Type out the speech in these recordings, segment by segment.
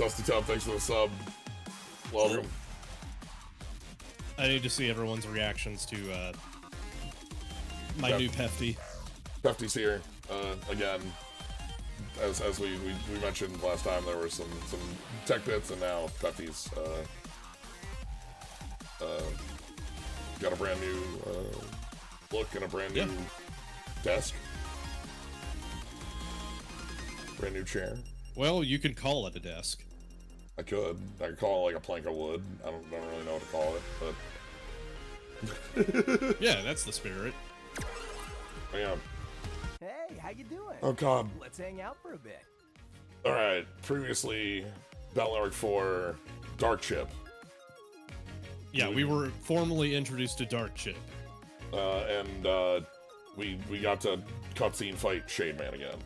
Dusty Tom, thanks for the sub. Welcome. I need to see everyone's reactions to my new Pefty. Pefty's here. Again, as we mentioned last time, there were some tech bits, and now Pefty's got a brand new look and a brand new desk. Brand new chair. Well, you can call it a desk. I could call it like a plank of wood. I don't really know what to call it, but yeah, that's the spirit. Yeah. Hey, how you doing? Oh God. Let's hang out for a bit. All right. Previously, Battle Network 4, Dark Chip. Yeah, we were formally introduced to Dark Chip. And we got to cutscene fight Shade Man again.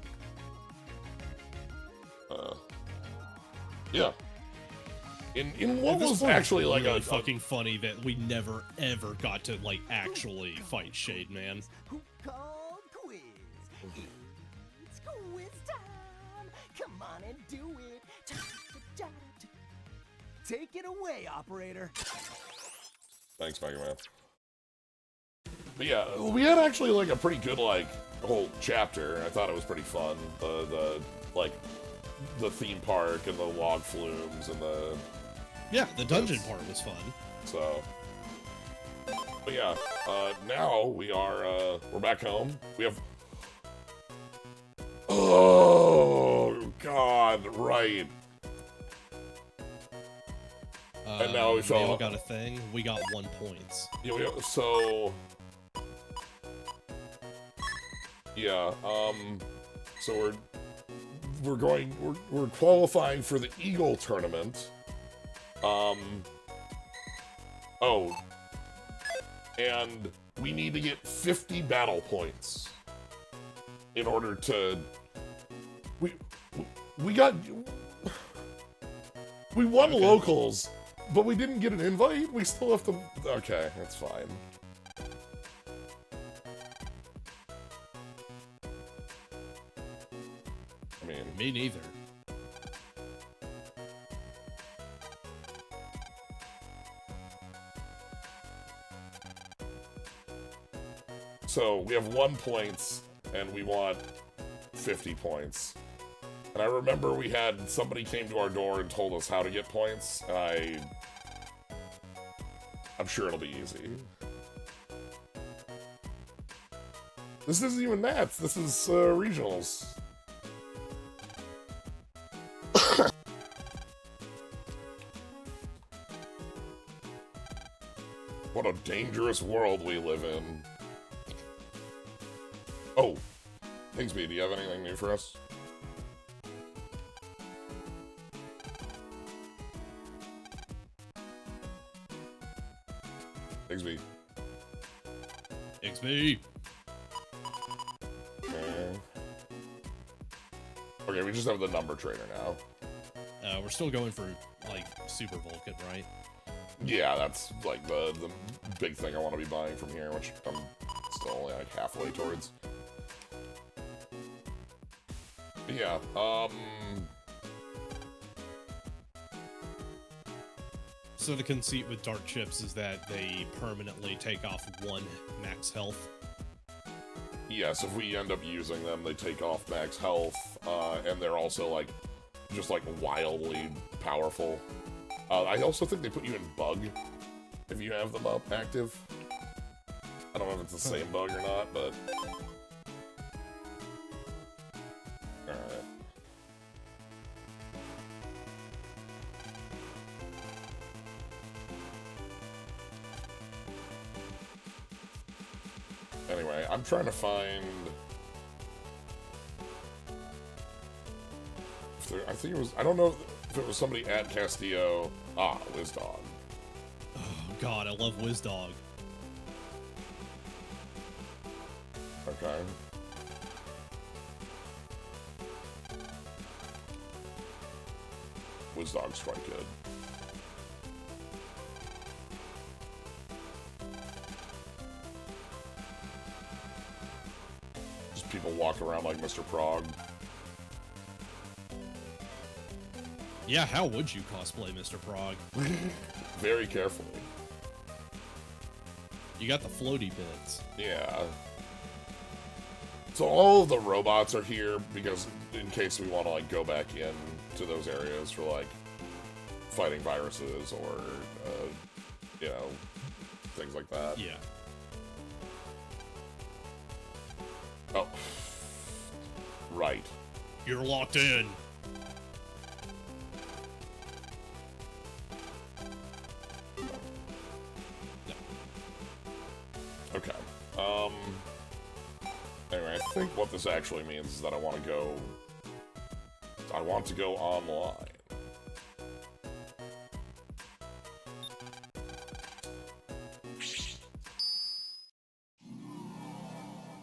Yeah. In what was actually like really fucking funny that we never ever got to like actually fight Shade Man. Who called quiz? It's quiz time. Come on and do it. Take it away, operator. Thanks, Megaman. But yeah, we had actually like a pretty good like whole chapter. I thought it was pretty fun. The theme park and the log flumes and the the dungeon part was fun. So, but yeah, now we're back home. We have oh God, right. And now we all got a thing. We got 1 point. Yeah, so yeah, so we're qualifying for the Eagle tournament. Oh, and we need to get 50 battle points in order to we won locals, but we didn't get an invite. We still have to. Okay, that's fine. I mean, me neither. So we have 1 point, and we want 50 points. And I remember we had somebody came to our door and told us how to get points, and I'm sure it'll be easy. This isn't even that. This is regionals. What a dangerous world we live in. Oh, Hingsby, do you have anything new for us? Higsby. Higsby. Okay, we just have the number trader now. We're still going for, like, Super Vulcan, right? Yeah, that's, like, the big thing I want to be buying from here, which I'm still only, like, halfway towards. But yeah, So the conceit with Dark Chips is that they permanently take off 1 max health. Yes, if we end up using them, they take off max health, and they're also, like, just, like, wildly powerful. I also think they put you in bug if you have them up active. I don't know if it's the same bug or not, but... Alright. Anyway, I'm trying to find... I think it was... I don't know if it was somebody at Castillo... Ah, WizDog. Oh God, I love WizDog. Okay. WizDog's quite good. Just people walk around like Mr. Prog. Yeah, how would you cosplay Mr. Frog? Very carefully. You got the floaty bits. Yeah. So all of the robots are here because in case we want to like go back in to those areas for like fighting viruses or you know, things like that. Yeah. Oh. Right. You're locked in. Okay. Anyway, I think what this actually means is that I want to go online.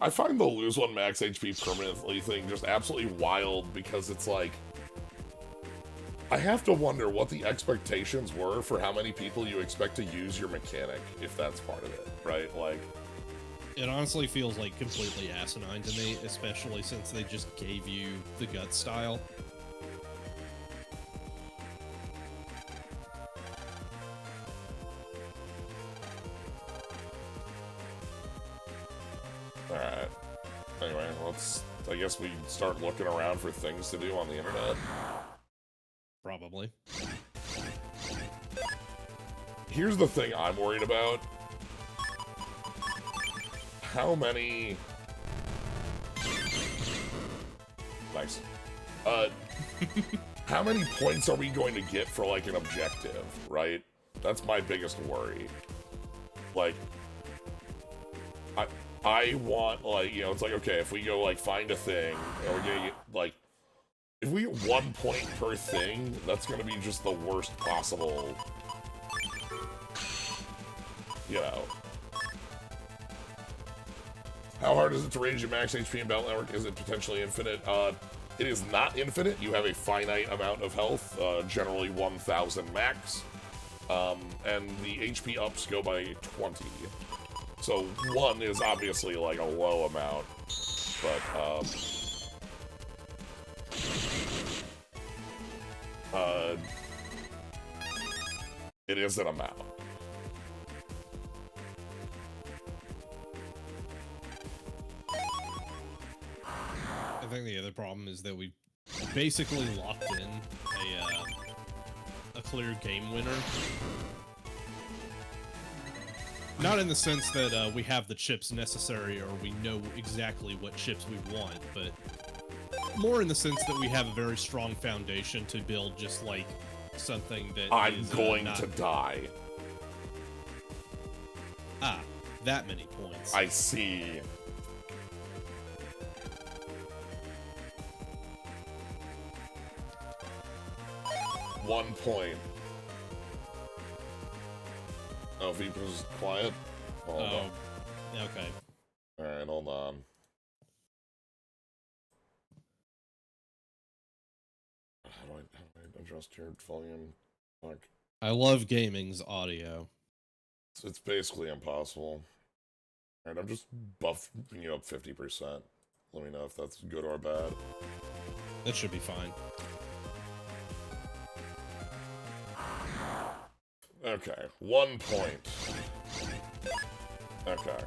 I find the lose one max HP permanently thing just absolutely wild because it's like, I have to wonder what the expectations were for how many people you expect to use your mechanic, if that's part of it, right? Like, It honestly feels like completely asinine to me, especially since they just gave you the gut style. alright. Anyway, I guess we start looking around for things to do on the internet. Probably. Here's the thing I'm worried about. How many... Nice. How many points are we going to get for, like, an objective, right? That's my biggest worry. Like, I want, like, you know, it's like, okay, if we go, like, find a thing, and we're gonna get, like, if we get 1 point per thing, that's gonna be just the worst possible, you know. How hard is it to raise your max HP in Battle Network? Is it potentially infinite? It is not infinite. You have a finite amount of health, generally 1,000 max. And the HP ups go by 20. So 1 is obviously like a low amount, but it is an amount. I think the other problem is that we basically locked in a clear game winner. Not in the sense that we have the chips necessary or we know exactly what chips we want, but more in the sense that we have a very strong foundation to build just like something that I'm is, going not... to die. Ah, that many points. I see. One point. Oh, Vprisoner's quiet? Hold on. Okay. Alright, hold on. How do I adjust your volume? Like, I love gaming's audio. it's basically impossible. Alright, I'm just buffing you up 50%. Let me know if that's good or bad. That should be fine. Okay, 1 point. Okay.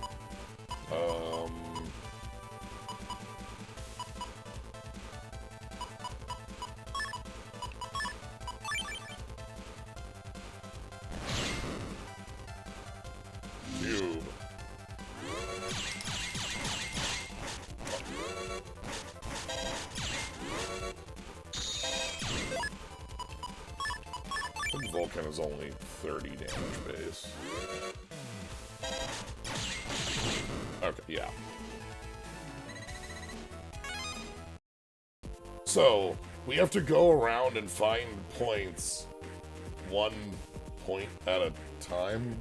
Cube. I think Vulcan is only 30 damage base. Okay, yeah. So, we have to go around and find points 1 point at a time.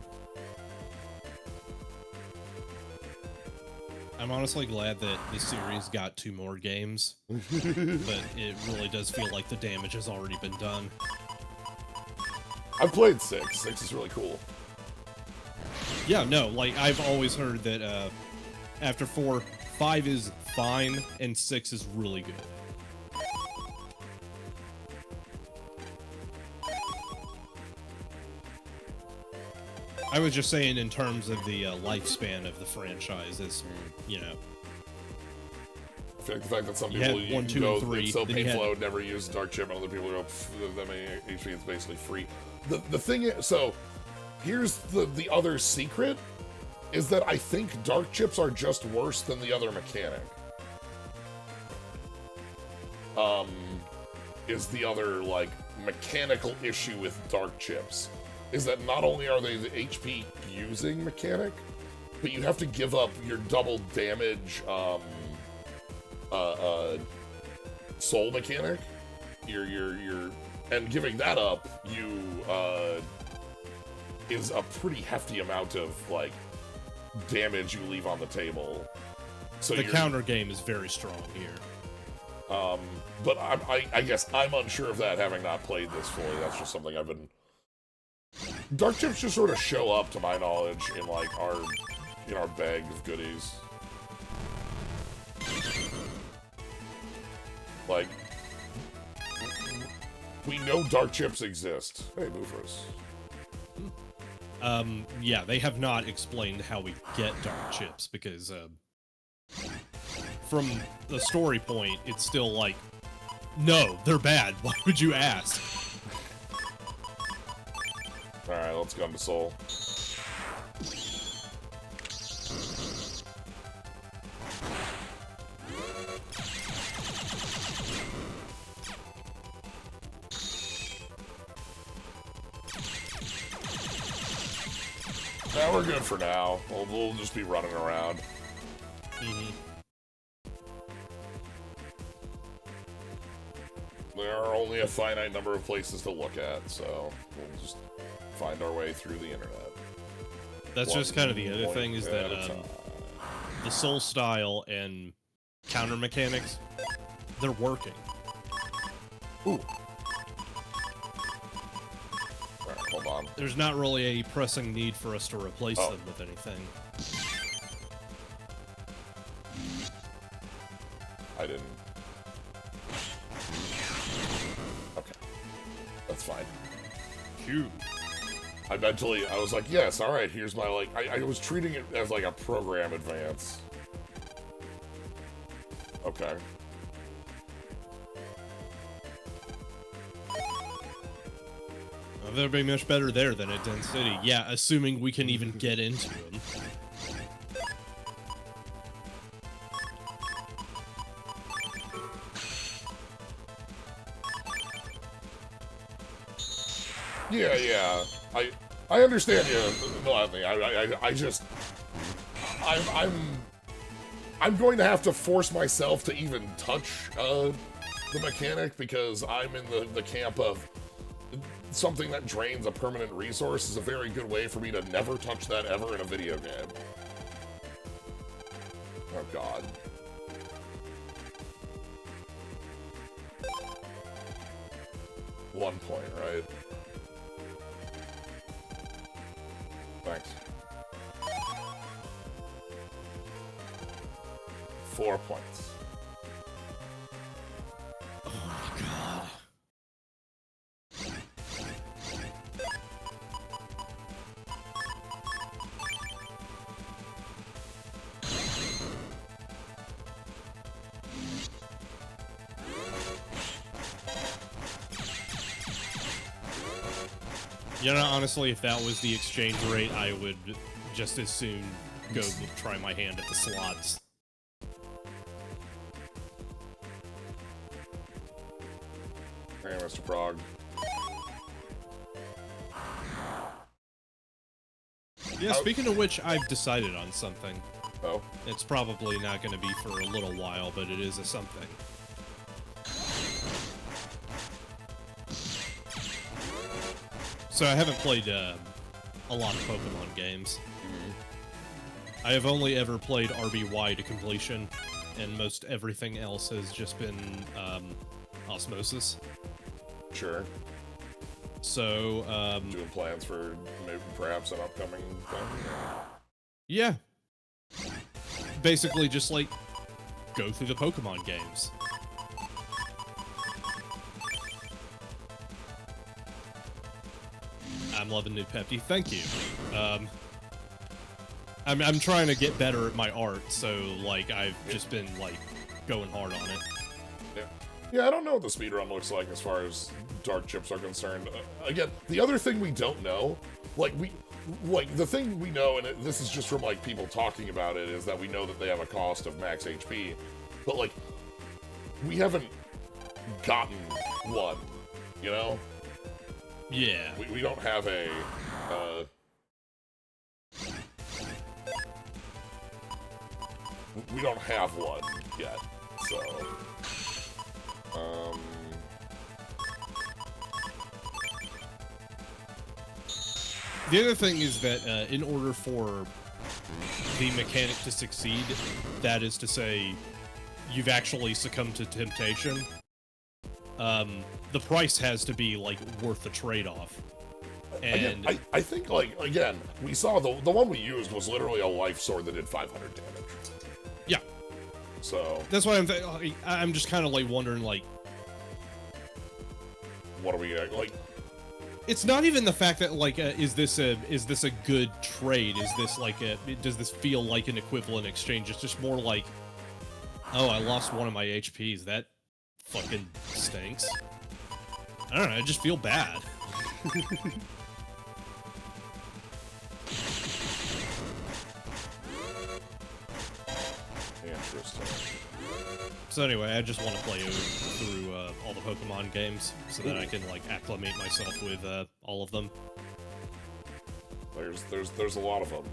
I'm honestly glad that the series got 2 more games, but it really does feel like the damage has already been done. I've played 6. 6 is really cool. Yeah, no, like, I've always heard that after 4, 5 is fine, and 6 is really good. I was just saying in terms of the lifespan of the franchise is, you know. I feel like the fact that some You people had 1, 2, go, and 3, it's so then you painful had- I would never use Dark Chip, and other people go, that many HP is basically free. The thing is, so here's the other secret, is that I think Dark Chips are just worse than the other mechanic. Is the other, like, mechanical issue with Dark Chips. Is that not only are they the HP using mechanic, but you have to give up your double damage, soul mechanic. And giving that up, is a pretty hefty amount of, like, damage you leave on the table. So the counter game is very strong here. But I guess I'm unsure of that, having not played this fully. That's just something I've been... Dark Chips just sort of show up, to my knowledge, in, like, our bag of goodies. Like, we know Dark Chips exist. Hey, Bufros. Yeah, they have not explained how we get Dark Chips, because, from the story point, it's still like, no, they're bad. Why would you ask? Alright, let's go into Soul. Now we're good for now. We'll just be running around. There are only a finite number of places to look at, so we'll just find our way through the internet. That's just kind of the other One thing, is point that at a time. the soul style and counter mechanics, they're working. Ooh. Alright, hold on. There's not really a pressing need for us to replace Oh. them with anything. I didn't. Okay. That's fine. Phew. I was like, yes, alright, here's my, like, I was treating it as, like, a program advance. Okay. Well, they'll be much better there than at Den City. Yeah, assuming we can even get into them. Yeah. I understand you, Melanie. I'm going to have to force myself to even touch the mechanic, because I'm in the camp of something that drains a permanent resource is a very good way for me to never touch that ever in a video game. Oh god. One point, right? Thanks. 4 points. Oh my god. You know, honestly, if that was the exchange rate, I would just as soon go try my hand at the slots. Hey, Mr. Prague. Yeah, speaking of which, I've decided on something. Oh? It's probably not going to be for a little while, but it is a something. So I haven't played a lot of Pokemon games. I have only ever played RBY to completion, and most everything else has just been Osmosis. Sure. So, Doing plans for maybe perhaps an upcoming thing? yeah. Basically just, like, go through the Pokemon games. I'm loving new Pefty. Thank you. I'm trying to get better at my art, so like I've just been like going hard on it. Yeah. Yeah, I don't know what the speedrun looks like as far as dark chips are concerned. Again, the other thing we don't know, the thing we know, and this is just from like people talking about it, is that we know that they have a cost of max HP, but like we haven't gotten one, you know? Yeah. We don't have a we don't have one yet, so the other thing is that in order for the mechanic to succeed, that is to say, you've actually succumbed to temptation, the price has to be, like, worth the trade-off. And again, I think, like, again, we saw the one we used was literally a life sword that did 500 damage. Yeah. So that's why I'm just kind of, like, wondering, like, what are we, like... It's not even the fact that, like, is this a good trade? Is this, like, does this feel like an equivalent exchange? It's just more like, oh, I lost one of my HPs. That fucking stinks. I don't know, I just feel bad. Interesting. So anyway, I just want to play through all the Pokemon games so that I can like acclimate myself with all of them. There's a lot of them.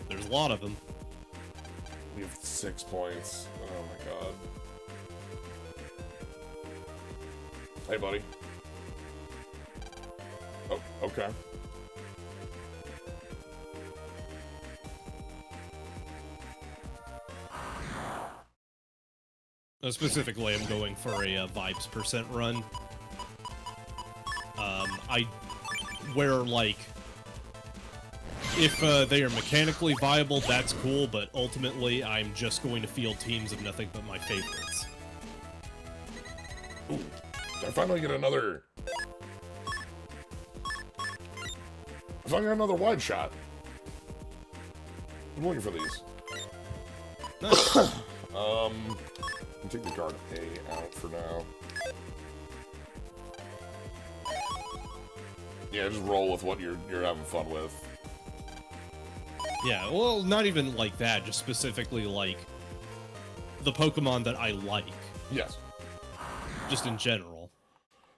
There's a lot of them. We have 6 points. Oh my god. Hey, buddy. Oh, okay. Specifically, I'm going for a Vibes % run. Where, like, if they are mechanically viable, that's cool, but ultimately, I'm just going to field teams of nothing but my favorites. Ooh, I finally get another... I finally got another wide shot. I'm looking for these. Nice. I'll take the guard A out for now. Yeah, just roll with what you're having fun with. Yeah, well, not even like that, just specifically like the Pokemon that I like. Yes. Just in general.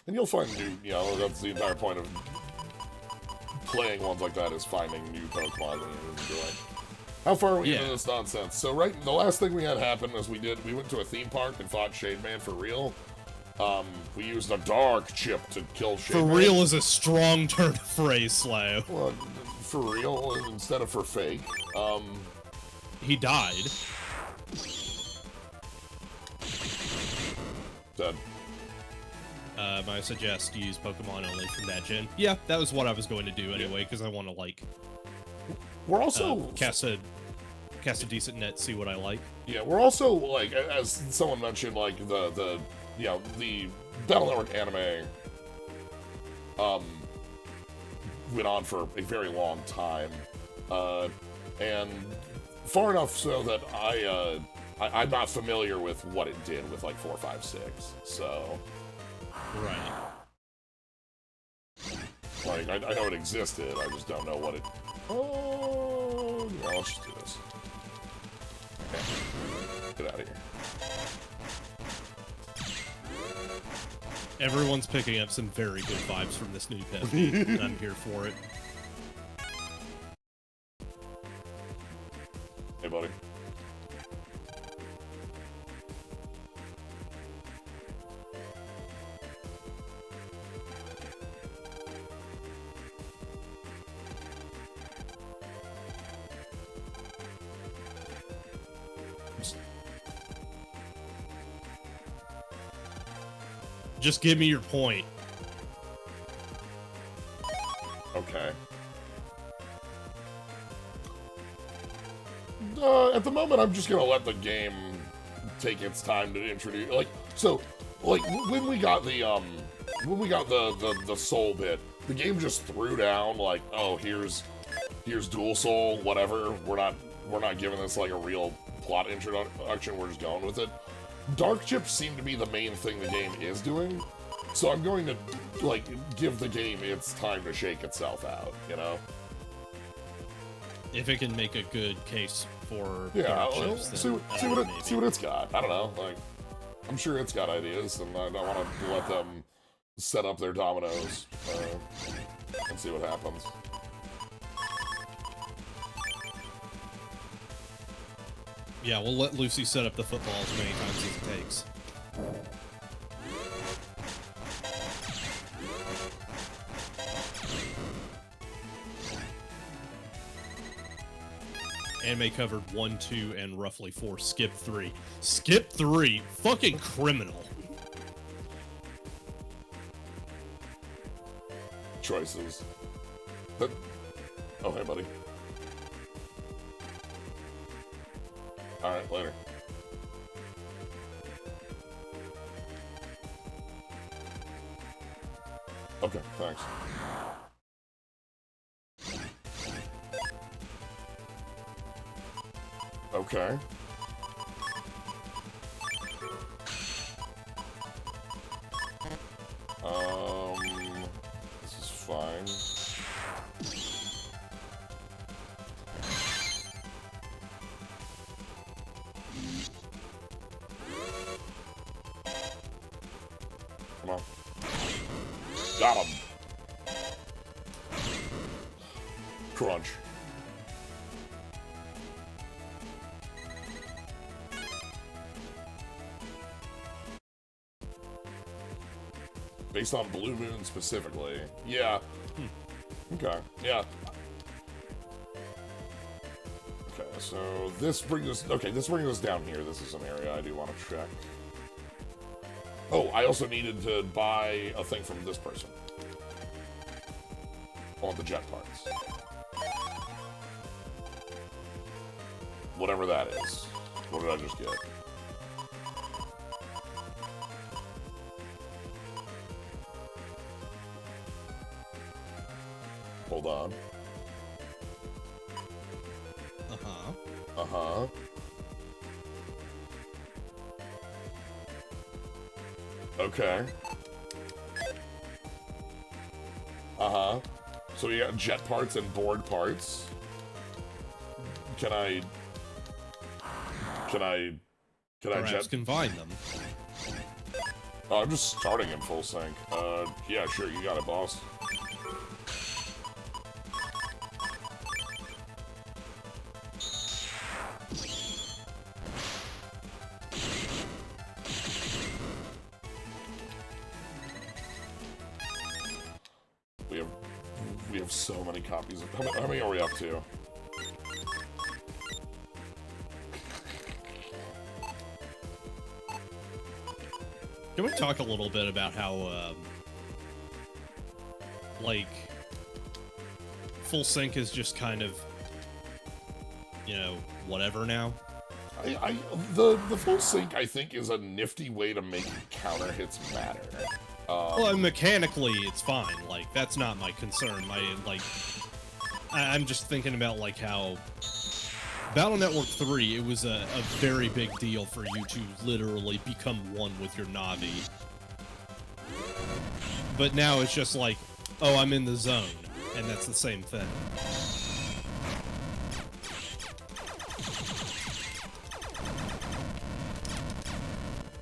And you'll find new, you know, that's the entire point of playing ones like that, is finding new Pokemon that you enjoy. How far are we into this nonsense? So the last thing we had happen was we went to a theme park and fought Shade Man for real. We used a dark chip to kill Shade Man. For real is a strong turn of phrase, Slow. Well, for real instead of for fake. He died. Dead. I suggest you use Pokemon only from that gen. Yeah, that was what I was going to do anyway, because I want to, like... We're also... cast a decent net, see what I like. Yeah, we're also, like, as someone mentioned, like, the Battle Network anime, went on for a very long time, and far enough so that I'm not familiar with what it did with, like, 4, 5, 6, so... Right. Like, I know it existed, I just don't know what it... Oh, yeah, let's just do this. Okay. Get out of here. Everyone's picking up some very good vibes from this new Pefty, and I'm here for it. Hey, buddy. Just give me your point. Okay. At the moment, I'm just gonna let the game take its time to introduce. Like, so, like when we got the soul bit, the game just threw down like, oh, here's Dual Soul, whatever. We're not giving this like a real plot introduction. We're just going with it. Dark chips seem to be the main thing the game is doing, so I'm going to like give the game its time to shake itself out. You know. If it can make a good case for Yeah, dark well, chips, see then what it's got. I don't know. Like, I'm sure it's got ideas, and I don't want to let them set up their dominoes and see what happens. Yeah, we'll let Lucy set up the football as many times as it takes. Anime covered 1, 2, and roughly 4. Skip 3. Skip 3! Fucking criminal. Choices. But, oh, hey, buddy. Alright, later. Okay, thanks. Okay. This is fine. Come on. Got him. Crunch. Based on Blue Moon specifically. Yeah. Okay. Yeah. Okay, so this brings us down here. This is an area I do want to check. Oh, I also needed to buy a thing from this person. I want the jet parts. Whatever that is. What did I just get? Hold on. Uh-huh. Uh-huh. Okay. Uh-huh. So we got jet parts and board parts. Can I Perhaps jet? combine them. Oh, I'm just starting in full sync. Yeah, sure, you got it, boss. We have so many copies of how many are we up to? Can we talk a little bit about how, like, full sync is just kind of, you know, whatever now? The full sync, I think, is a nifty way to make counter hits matter. Well, mechanically, it's fine. Like, that's not my concern. I'm just thinking about, like, how Battle Network 3, it was a very big deal for you to literally become one with your Navi. But now it's just like, oh, I'm in the zone, and that's the same thing.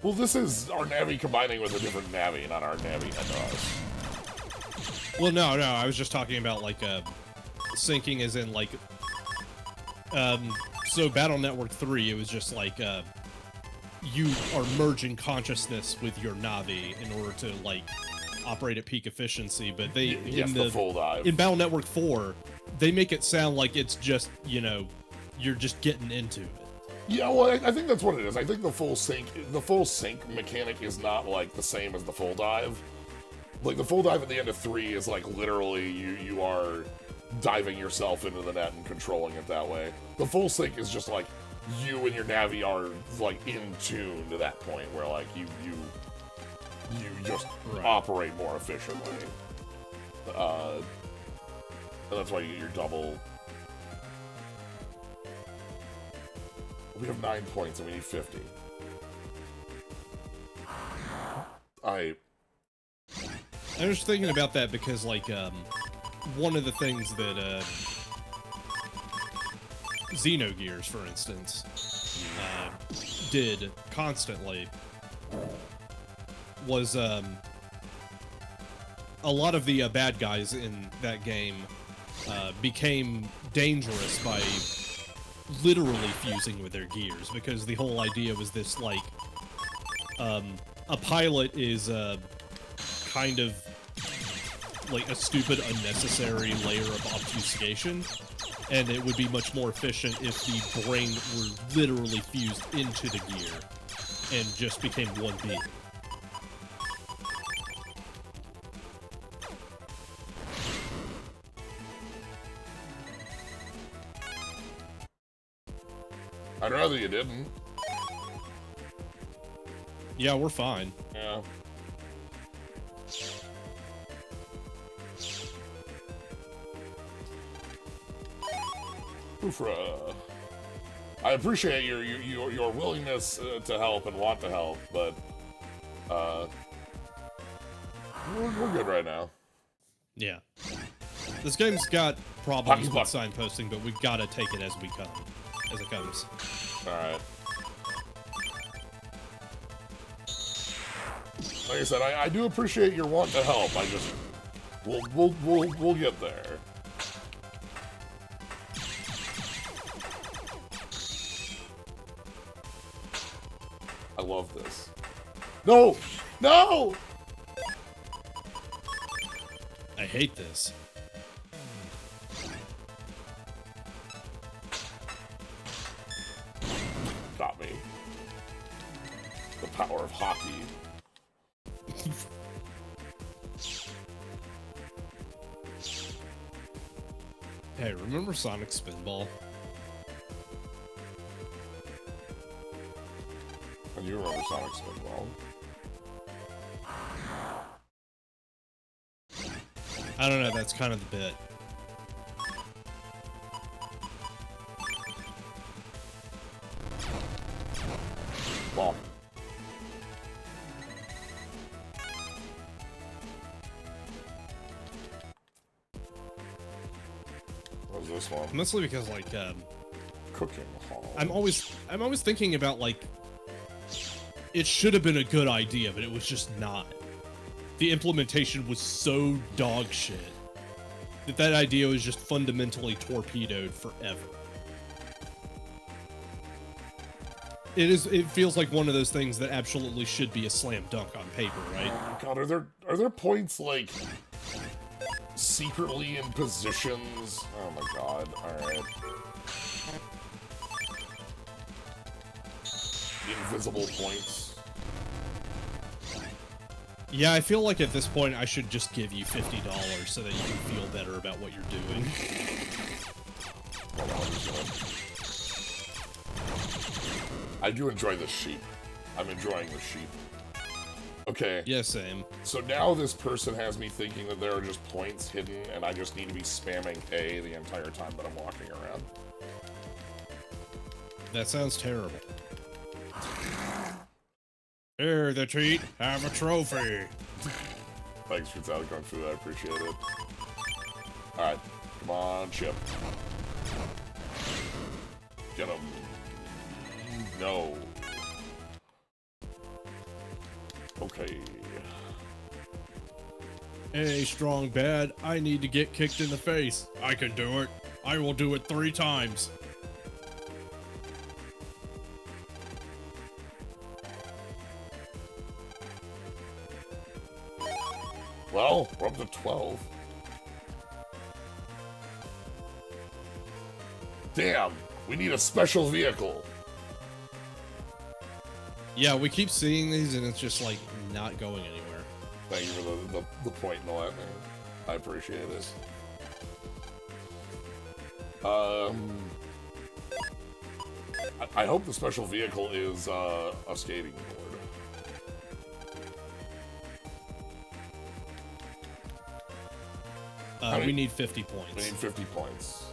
Well, this is our Navi combining with a different Navi, not our Navi and us. Well, no, I was just talking about, like, syncing as in, like, so Battle Network 3, it was just like, you are merging consciousness with your Navi in order to, like, operate at peak efficiency, but they, yes, the full dive. In Battle Network 4, they make it sound like it's just, you know, you're just getting into it. Yeah, well, I think that's what it is. I think the full sync mechanic is not, like, the same as the full dive. Like, the full dive at the end of 3 is, like, literally you are diving yourself into the net and controlling it that way. The full sync is just, like, you and your Navi are, like, in tune to that point where, like, you just operate more efficiently. And that's why you get your double. We have 9 points and we need 50. I was thinking about that because, like, one of the things that, Xenogears, for instance, did constantly was, a lot of the, bad guys in that game, became dangerous by literally fusing with their gears, because the whole idea was this, like, a pilot is, kind of like a stupid, unnecessary layer of obfuscation, and it would be much more efficient if the brain were literally fused into the gear and just became one being. I'd rather you didn't. Yeah, we're fine. Yeah. Oofra. I appreciate your willingness to help and want to help, but we're good right now. Yeah. This game's got problems with signposting, but we've got to take it as it comes. All right. Like I said, I do appreciate your want to help. I just we'll get there. I love this. No! No! I hate this. Got me. The power of hockey. Hey, remember Sonic Spinball? And you remember Sonic Spinball. I don't know, that's kind of the bit. Ball. What was this one? Mostly because, like, Cooking hall. I'm always thinking about, like, it should have been a good idea, but it was just not. The implementation was so dog shit that idea was just fundamentally torpedoed forever. It feels like one of those things that absolutely should be a slam dunk on paper, right? Oh my god, are there points like secretly in positions? Oh my god, alright. Invisible points. Yeah, I feel like at this point I should just give you $50 so that you can feel better about what you're doing. Hold on, just I do enjoy the sheep. I'm enjoying the sheep. Okay. Yeah, same. So now this person has me thinking that there are just points hidden and I just need to be spamming A the entire time that I'm walking around. That sounds terrible. Here, the treat. Have a trophy. Thanks for Salad Kung Fu, I appreciate it. Alright, come on, Chip. Get him. No. Okay. Hey, strong bad. I need to get kicked in the face. I can do it. I will do it 3 times. Well, we're up to 12. Damn, we need a special vehicle. Yeah, we keep seeing these and it's just like not going anywhere. Thank you for the point in the last name. I appreciate it. I hope the special vehicle is a skating board. We need 50 points. We need 50 points.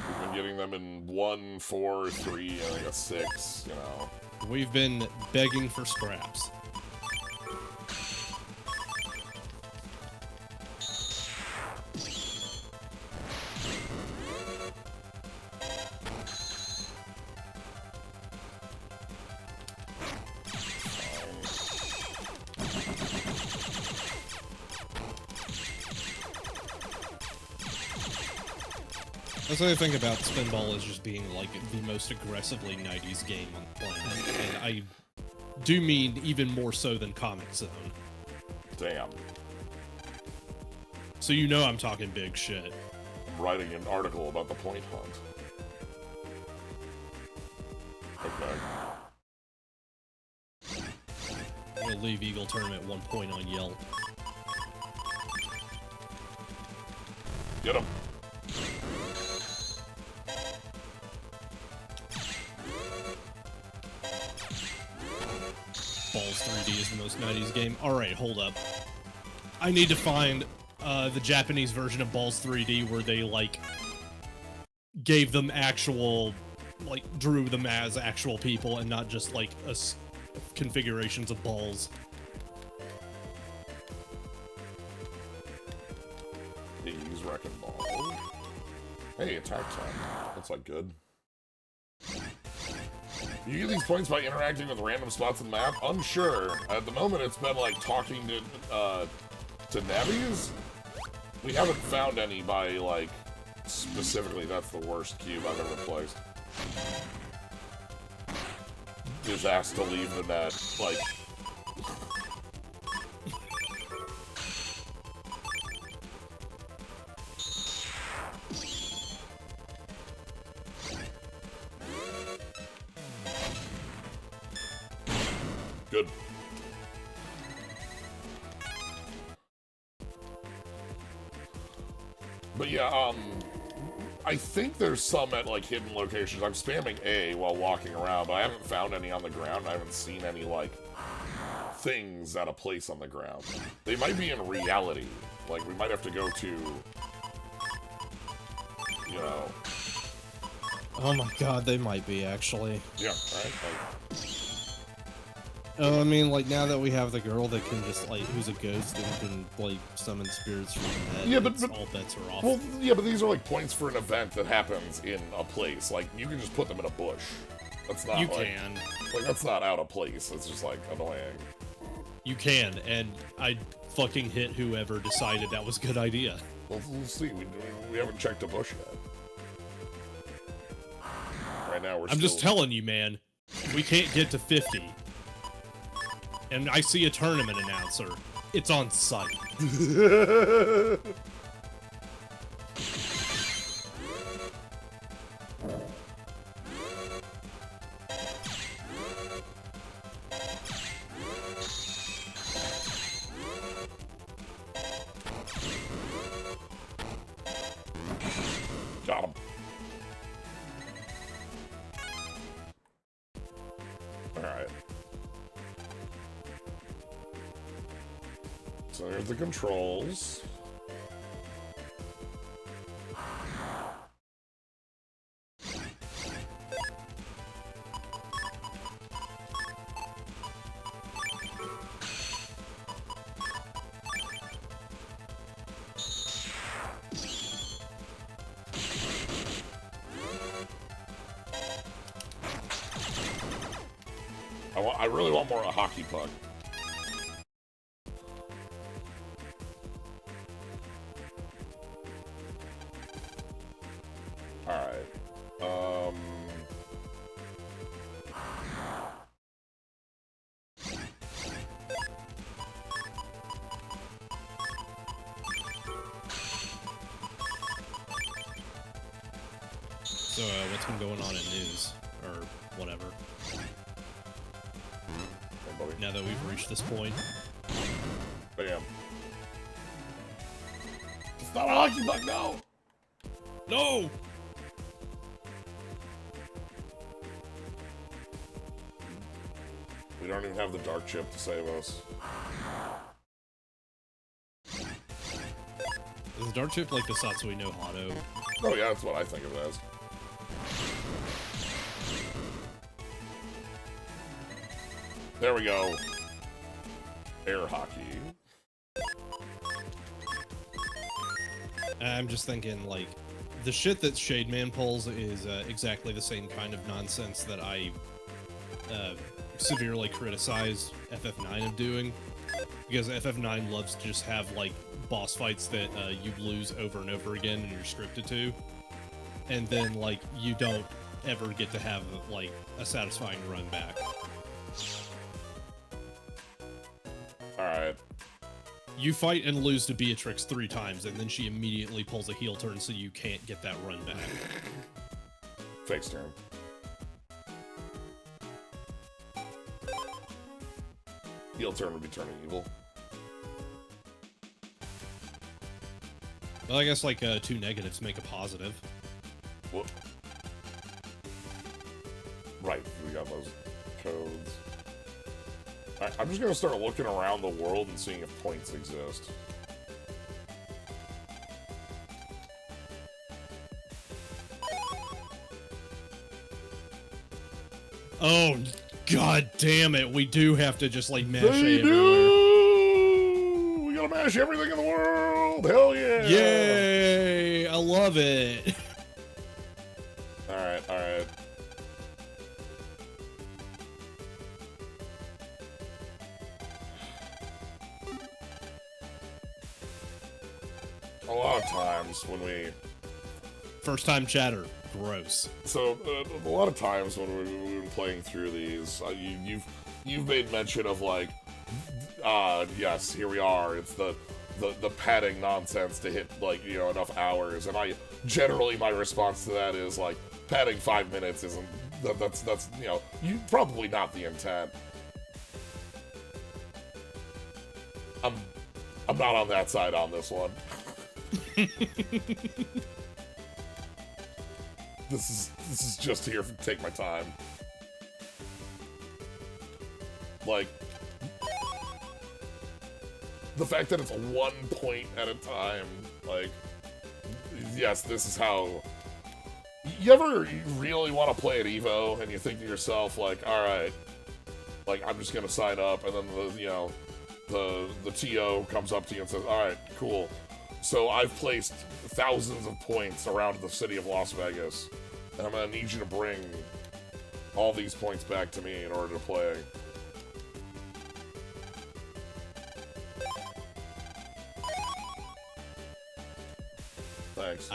We've been getting them in 1, 4, 3, and like a 6, you know. We've been begging for scraps. That's what I think about Spinball as just being like the most aggressively 90s game on the planet. And I do mean even more so than Comic Zone. Damn. So you know I'm talking big shit. I'm writing an article about the point hunt. Okay. I'm gonna leave Eagle Tournament 1 point on Yelp. Get him. Balls 3D is the most 90s game. Alright, hold up. I need to find the Japanese version of Balls 3D where they, like, gave them actual, like, drew them as actual people and not just, like, configurations of balls. He's wrecking ball. Hey, attack time. That's, like, good. You get these points by interacting with random spots in the map? Unsure. At the moment, it's been like talking to Nebbies. We haven't found any by like specifically. That's the worst cube I've ever placed. Is asked to leave the net. Like. Good. But yeah, I think there's some at like hidden locations. I'm spamming A while walking around, but I haven't found any on the ground. I haven't seen any like things at a place on the ground. They might be in reality. Like we might have to go to, you know. Oh my god, they might be actually. Yeah, right. Like, Oh, I mean, like, now that we have the girl that can just, like, who's a ghost and can, like, summon spirits from the dead, yeah, but all bets are off. Well, yeah, but these are, like, points for an event that happens in a place. Like, you can just put them in a bush. That's not, you like... can. Like, that's not out of place. It's just, like, annoying. You can, and I fucking hit whoever decided that was a good idea. Well, we'll see. We haven't checked a bush yet. Right now, we're I'm just telling you, man. We can't get to 50. And I see a tournament announcer. It's on site. Got him. Alright. So there's the controls. I really want more of a hockey puck. Alright. So, what's been going on in news? Or whatever. Now that we've reached this point. Bam. It's not a hockey puck, no! No! We don't even have the dark chip to save us. Dark chip like the Satsui no Hado. Oh yeah, that's what I think of it as. There we go. Air hockey. I'm just thinking, like, the shit that Shade Man pulls is exactly the same kind of nonsense that I severely criticize FF9 of doing. Because FF9 loves to just have, like, boss fights that you lose over and over again and you're scripted to. And then, like, you don't ever get to have, like, a satisfying run back. Alright. You fight and lose to Beatrix 3 times, and then she immediately pulls a heel turn so you can't get that run back. Fake's turn. Heel turn would be turning evil. Well, I guess, like, 2 negatives make a positive. Whoop. Right, we got those codes. Alright, I'm just gonna start looking around the world and seeing if points exist. Oh, god damn it. We do have to just, like, mash They A everywhere. do! We gotta mash everything in the world! Hell yeah! Yay! I love it. Alright, alright. A lot of times when we... First time chatter. Gross. So, a lot of times when we've been playing through these, you've made mention of, like, yes, here we are, it's the padding nonsense to hit, like, you know, enough hours, and generally my response to that is, like, padding 5 minutes isn't, that's, you know, probably not the intent. I'm not on that side on this one. This is just here to take my time. Like, the fact that it's 1 point at a time, like, yes, this is how... You ever really want to play at EVO, and you think to yourself, like, alright, like, I'm just gonna sign up, and then the, you know, the TO comes up to you and says, alright, cool. So I've placed thousands of points around the city of Las Vegas, and I'm gonna need you to bring all these points back to me in order to play. Thanks.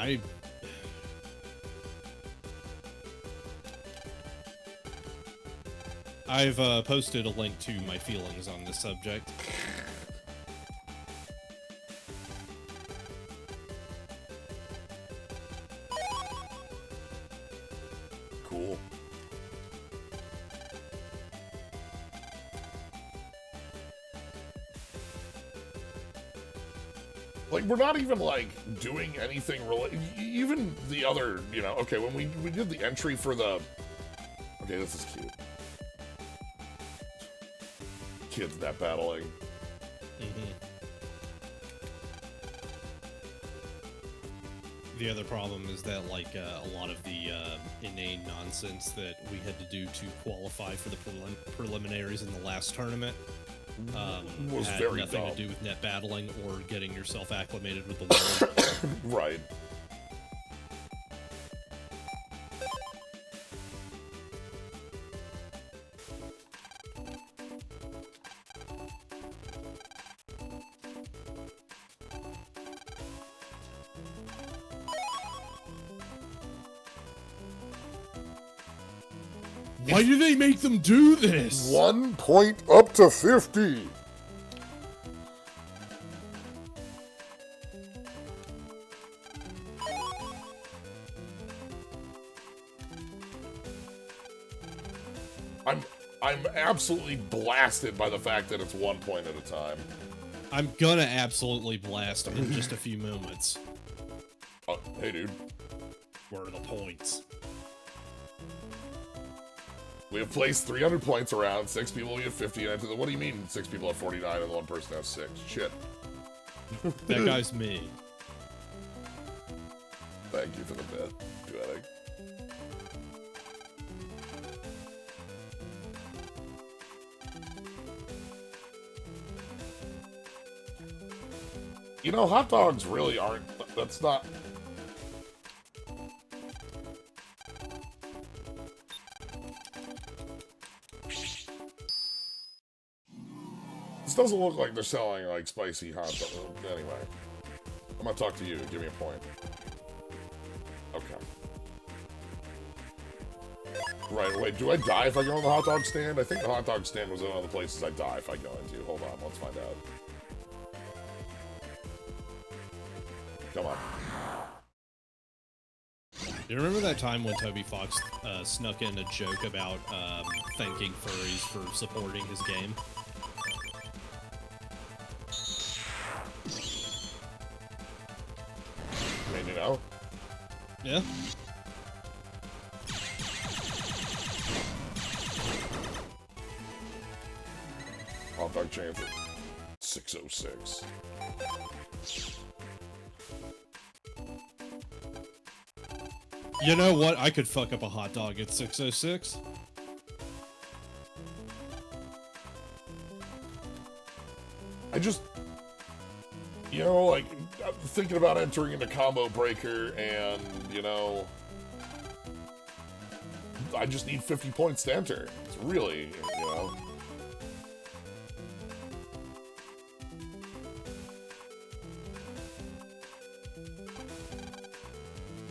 I've posted a link to my feelings on this subject. Cool. Like, we're not even, like, doing anything related. Even the other, you know, okay, when we did the entry for the... Okay, this is cute. Kids net battling. The other problem is that, like, a lot of the inane nonsense that we had to do to qualify for the preliminaries in the last tournament was had very nothing dumb. to do with net battling or getting yourself acclimated with the world. Right. Why do they make them do this? 1 point up to 50. I'm absolutely blasted by the fact that it's 1 point at a time. I'm gonna absolutely blast them in just a few moments. Hey, dude. Where are the points? We have placed 300 points around. 6 people get 50. And what do you mean 6 people have 49 and 1 person has 6? Shit. That guy's me. Thank you for the bit, Duetic. You know, hot dogs really aren't... That's not... This doesn't look like they're selling, like, spicy hot dogs. Anyway. I'm gonna talk to you. Give me a point. Okay. Right, wait, do I die if I go in the hot dog stand? I think the hot dog stand was one of the places I die if I go into. Hold on, let's find out. Come on. You remember that time when Toby Fox snuck in a joke about thanking furries for supporting his game? I mean, you know? Yeah. Hot dog chance at 606. You know what? I could fuck up a hot dog at 606. I just... You know, like, I'm thinking about entering into Combo Breaker, and, you know... I just need 50 points to enter. It's really, you know...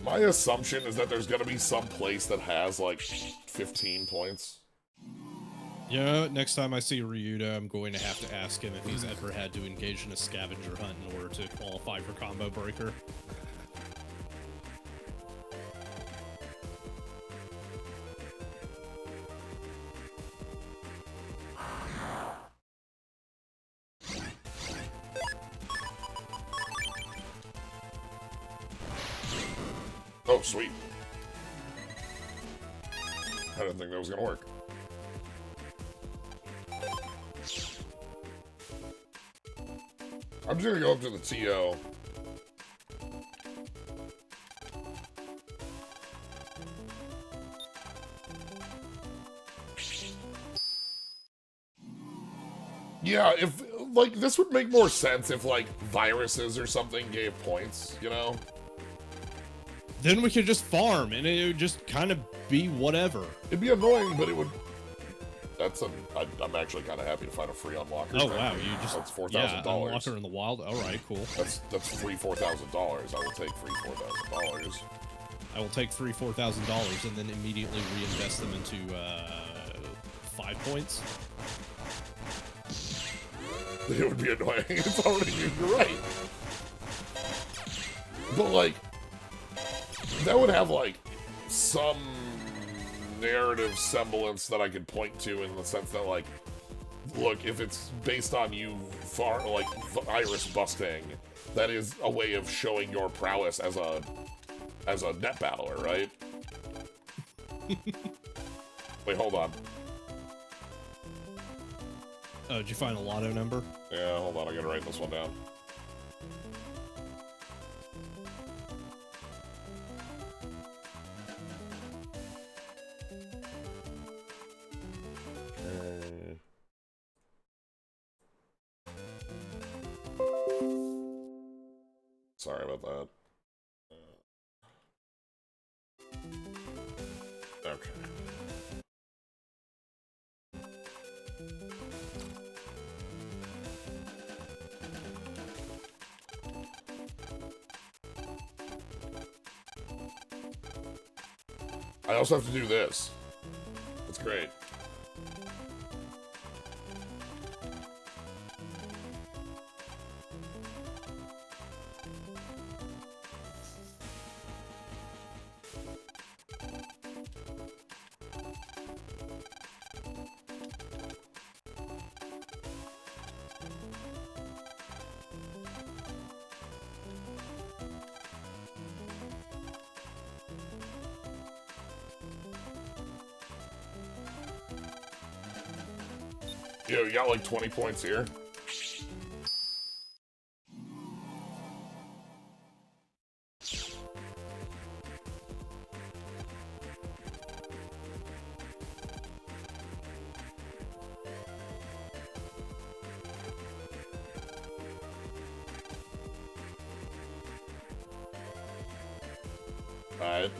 My assumption is that there's gonna be some place that has, like, 15 points. You know, next time I see Ryuda, I'm going to have to ask him if he's ever had to engage in a scavenger hunt in order to qualify for Combo Breaker. Oh, sweet. I didn't think that was gonna work. I'm just gonna go up to the TO. Yeah, if, like, this would make more sense if, like, viruses or something gave points, you know? Then we could just farm, and it would just kind of be whatever. It'd be annoying, but it would... I'm actually kind of happy to find a free unlocker. Oh, wow, you just... That's $4,000. Yeah, unlocker in the wild. All right, cool. That's free $4,000. I will take free $4,000. I will take free $4,000 and then immediately reinvest them into 5 points. It would be annoying. It's already... You're right. But, like... That would have, like, some narrative semblance that I could point to in the sense that, like, look, if it's based on you like, virus busting, that is a way of showing your prowess as a net battler, right? Wait, hold on. Oh, did you find a lotto number? Yeah, hold on, I gotta write this one down. Sorry about that. Okay. I also have to do this. That's great. Yo, you got like 20 points here. Alright.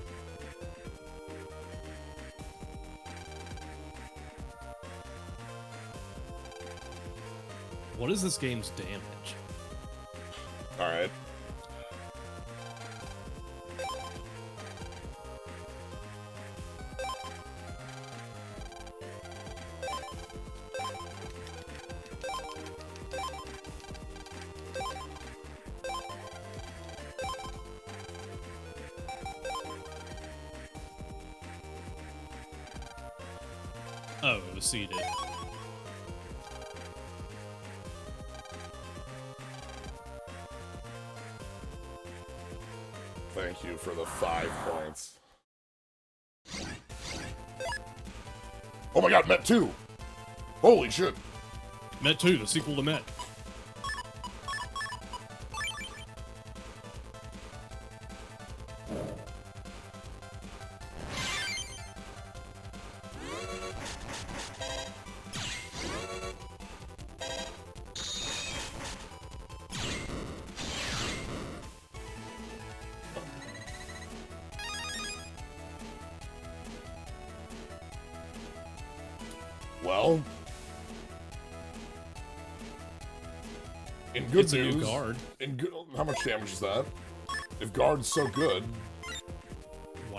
What is this game's damage? Alright. Oh, it was seeded. Thank you for the 5 points. Oh my god, Met 2! Holy shit! Met 2, the sequel to Met. Well, in good It's a news, new guard. in good, how much damage is that? If guard's so good,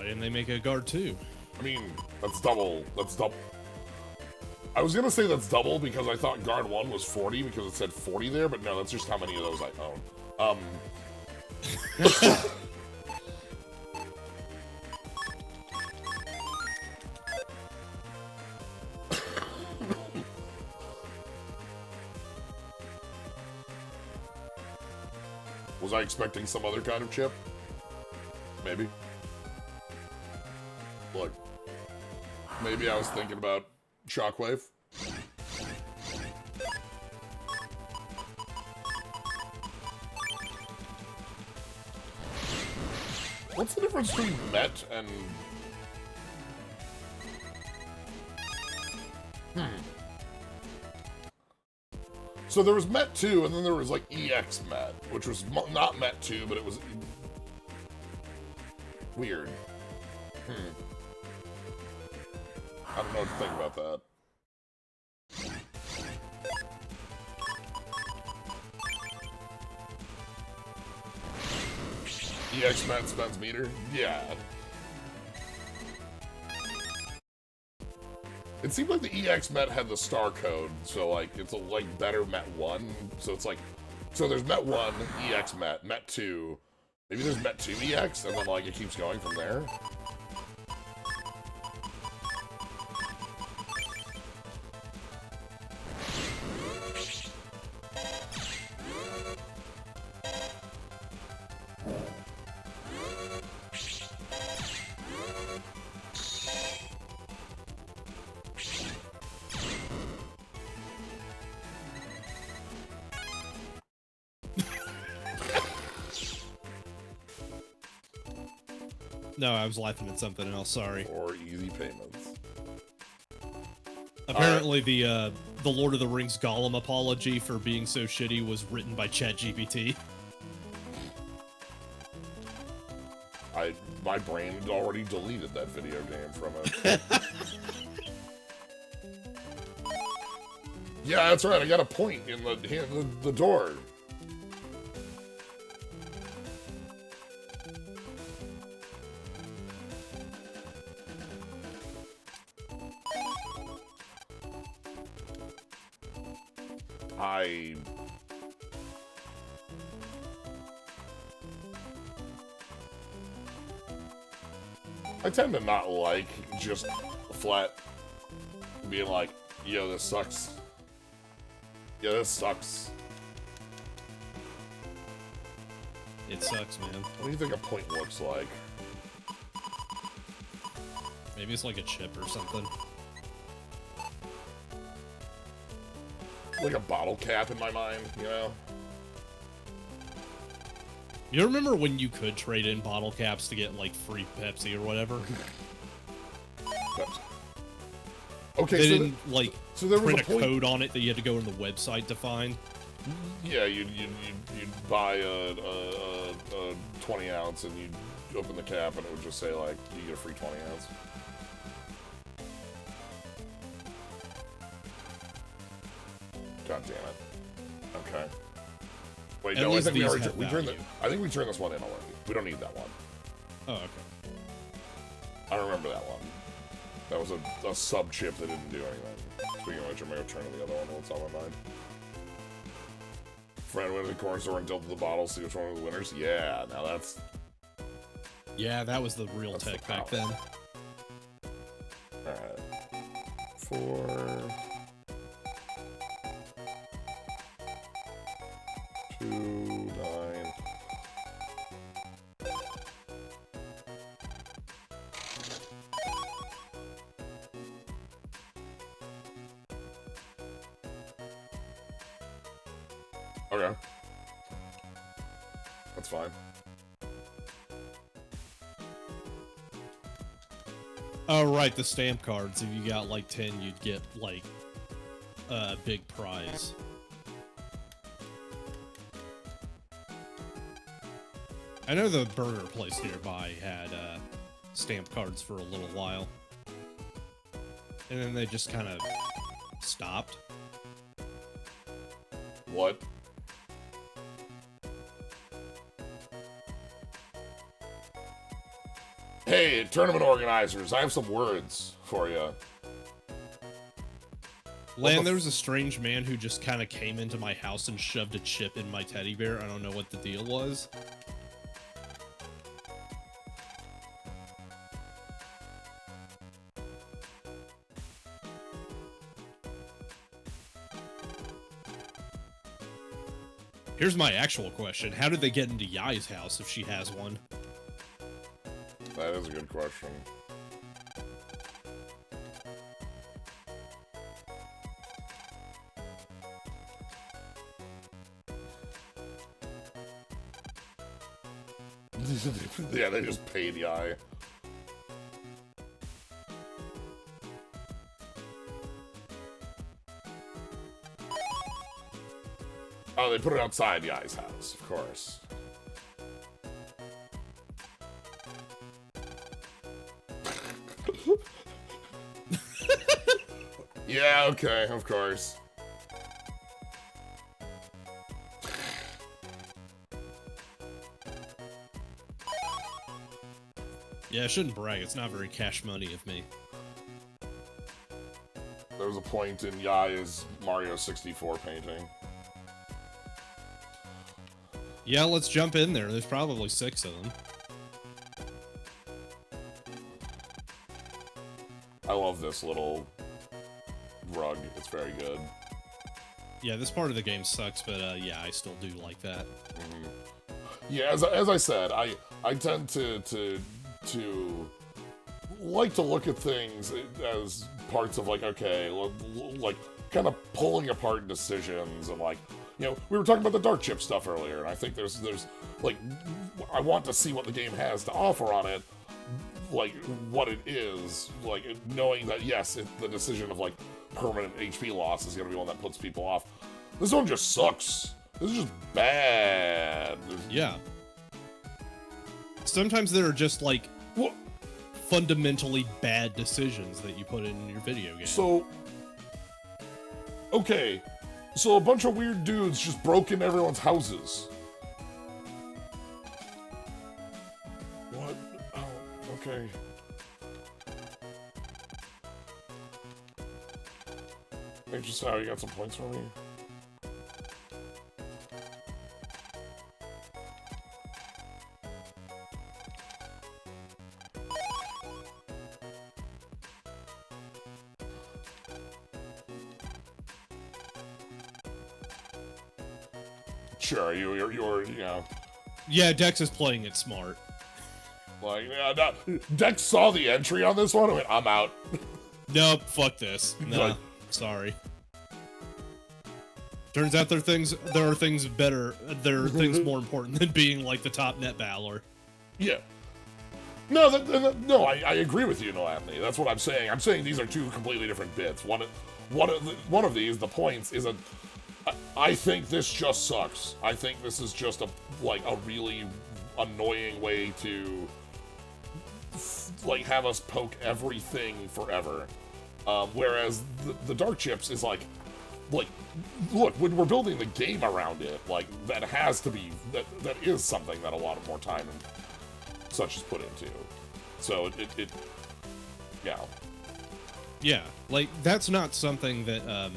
Why didn't they make a guard 2? I mean, that's double. That's double. I was gonna say that's double because I thought guard 1 was 40 because it said 40 there, but no, that's just how many of those I own. Was I expecting some other kind of chip? Maybe. Look. Maybe I was thinking about Shockwave. What's the difference between Met and... So there was Met 2, and then there was, like, EX Met, which was not Met 2, but it was... weird. I don't know what to think about that. EX Met spends meter? Yeah. It seemed like the EX Met had the star code, so like it's a like better Met 1. So it's like, so there's Met 1, EX Met, Met 2. Maybe there's Met 2 EX, and then like it keeps going from there. No, I was laughing at something else, sorry. Or easy payments. Apparently the Lord of the Rings Gollum apology for being so shitty was written by ChatGPT. My brain had already deleted that video game from it. Yeah, that's right. I got a point in the door. I tend to not like just flat being like, yo, this sucks. Yeah, this sucks. It sucks, man. What do you think a point looks like? Maybe it's like a chip or something. Like a bottle cap in my mind, you know? You remember when you could trade in bottle caps to get, like, free Pepsi or whatever? Pepsi. Okay, they so didn't, like, so there was print a a point... code on it that you had to go on the website to find. Yeah, you'd buy a 20 ounce and you'd open the cap and it would just say, like, you get a free 20 ads. God damn it. Okay. Wait, At no, I least think we these already have we turned value. I think we turned this one in already. We don't need that one. Oh, okay. I remember that one. That was a sub-chip that didn't do anything. Speaking of which, I'm gonna turn to the other one while it's on my mind. Friend went to the corner store and tilted the bottle, see which one of the winners. Yeah, now that's... Yeah, that was the real That's tech the back power. then. Alright. 4... 2, 9... Okay. That's fine. Oh, right, the stamp cards. If you got like 10, you'd get like a big prize. I know the burger place nearby had stamp cards for a little while. And then they just kind of stopped. What? Hey, tournament organizers, I have some words for you. Lan, there was a strange man who just kind of came into my house and shoved a chip in my teddy bear. I don't know what the deal was. Here's my actual question. How did they get into Yai's house if she has one? That is a good question. Yeah, they just paid Yai. Oh, they put it outside Yai's house, of course. Yeah, okay, of course. Yeah, I shouldn't brag. It's not very cash money of me. There was a point in Yai's Mario 64 painting. Yeah, let's jump in there. There's probably 6 of them. I love this little rug. It's very good. Yeah, this part of the game sucks, but yeah, I still do like that. Yeah, as I said, I tend to like to look at things as parts of like, okay, like kind of pulling apart decisions and like, you know, we were talking about the dark chip stuff earlier, and I think there's like, I want to see what the game has to offer on it, like what it is, like knowing that yes, the decision of like permanent HP loss is gonna be one that puts people off. This one just sucks. This is just bad. Yeah. Sometimes there are just like fundamentally bad decisions that you put in your video game. So, okay, so a bunch of weird dudes just broke into everyone's houses. What? Oh, okay. Hey, just how you got some points for me? Sure, you're, you know, Yeah, Dex is playing it smart. like, yeah, Dex saw the entry on this one and went, I'm out. Nope, fuck this. Nah, Like- sorry. Turns out there are things better, there are things more important than being like the top net battler. Yeah. No, no, I agree with you, Noamni. That's what I'm saying. I'm saying these are two completely different bits. One of these, the points, is I think this just sucks. I think this is just a really annoying way to like have us poke everything forever. Whereas the dark chips is like, look, when we're building the game around it, like that has to be that is something that a lot of more time and such is put into. So it yeah. Yeah, like that's not something that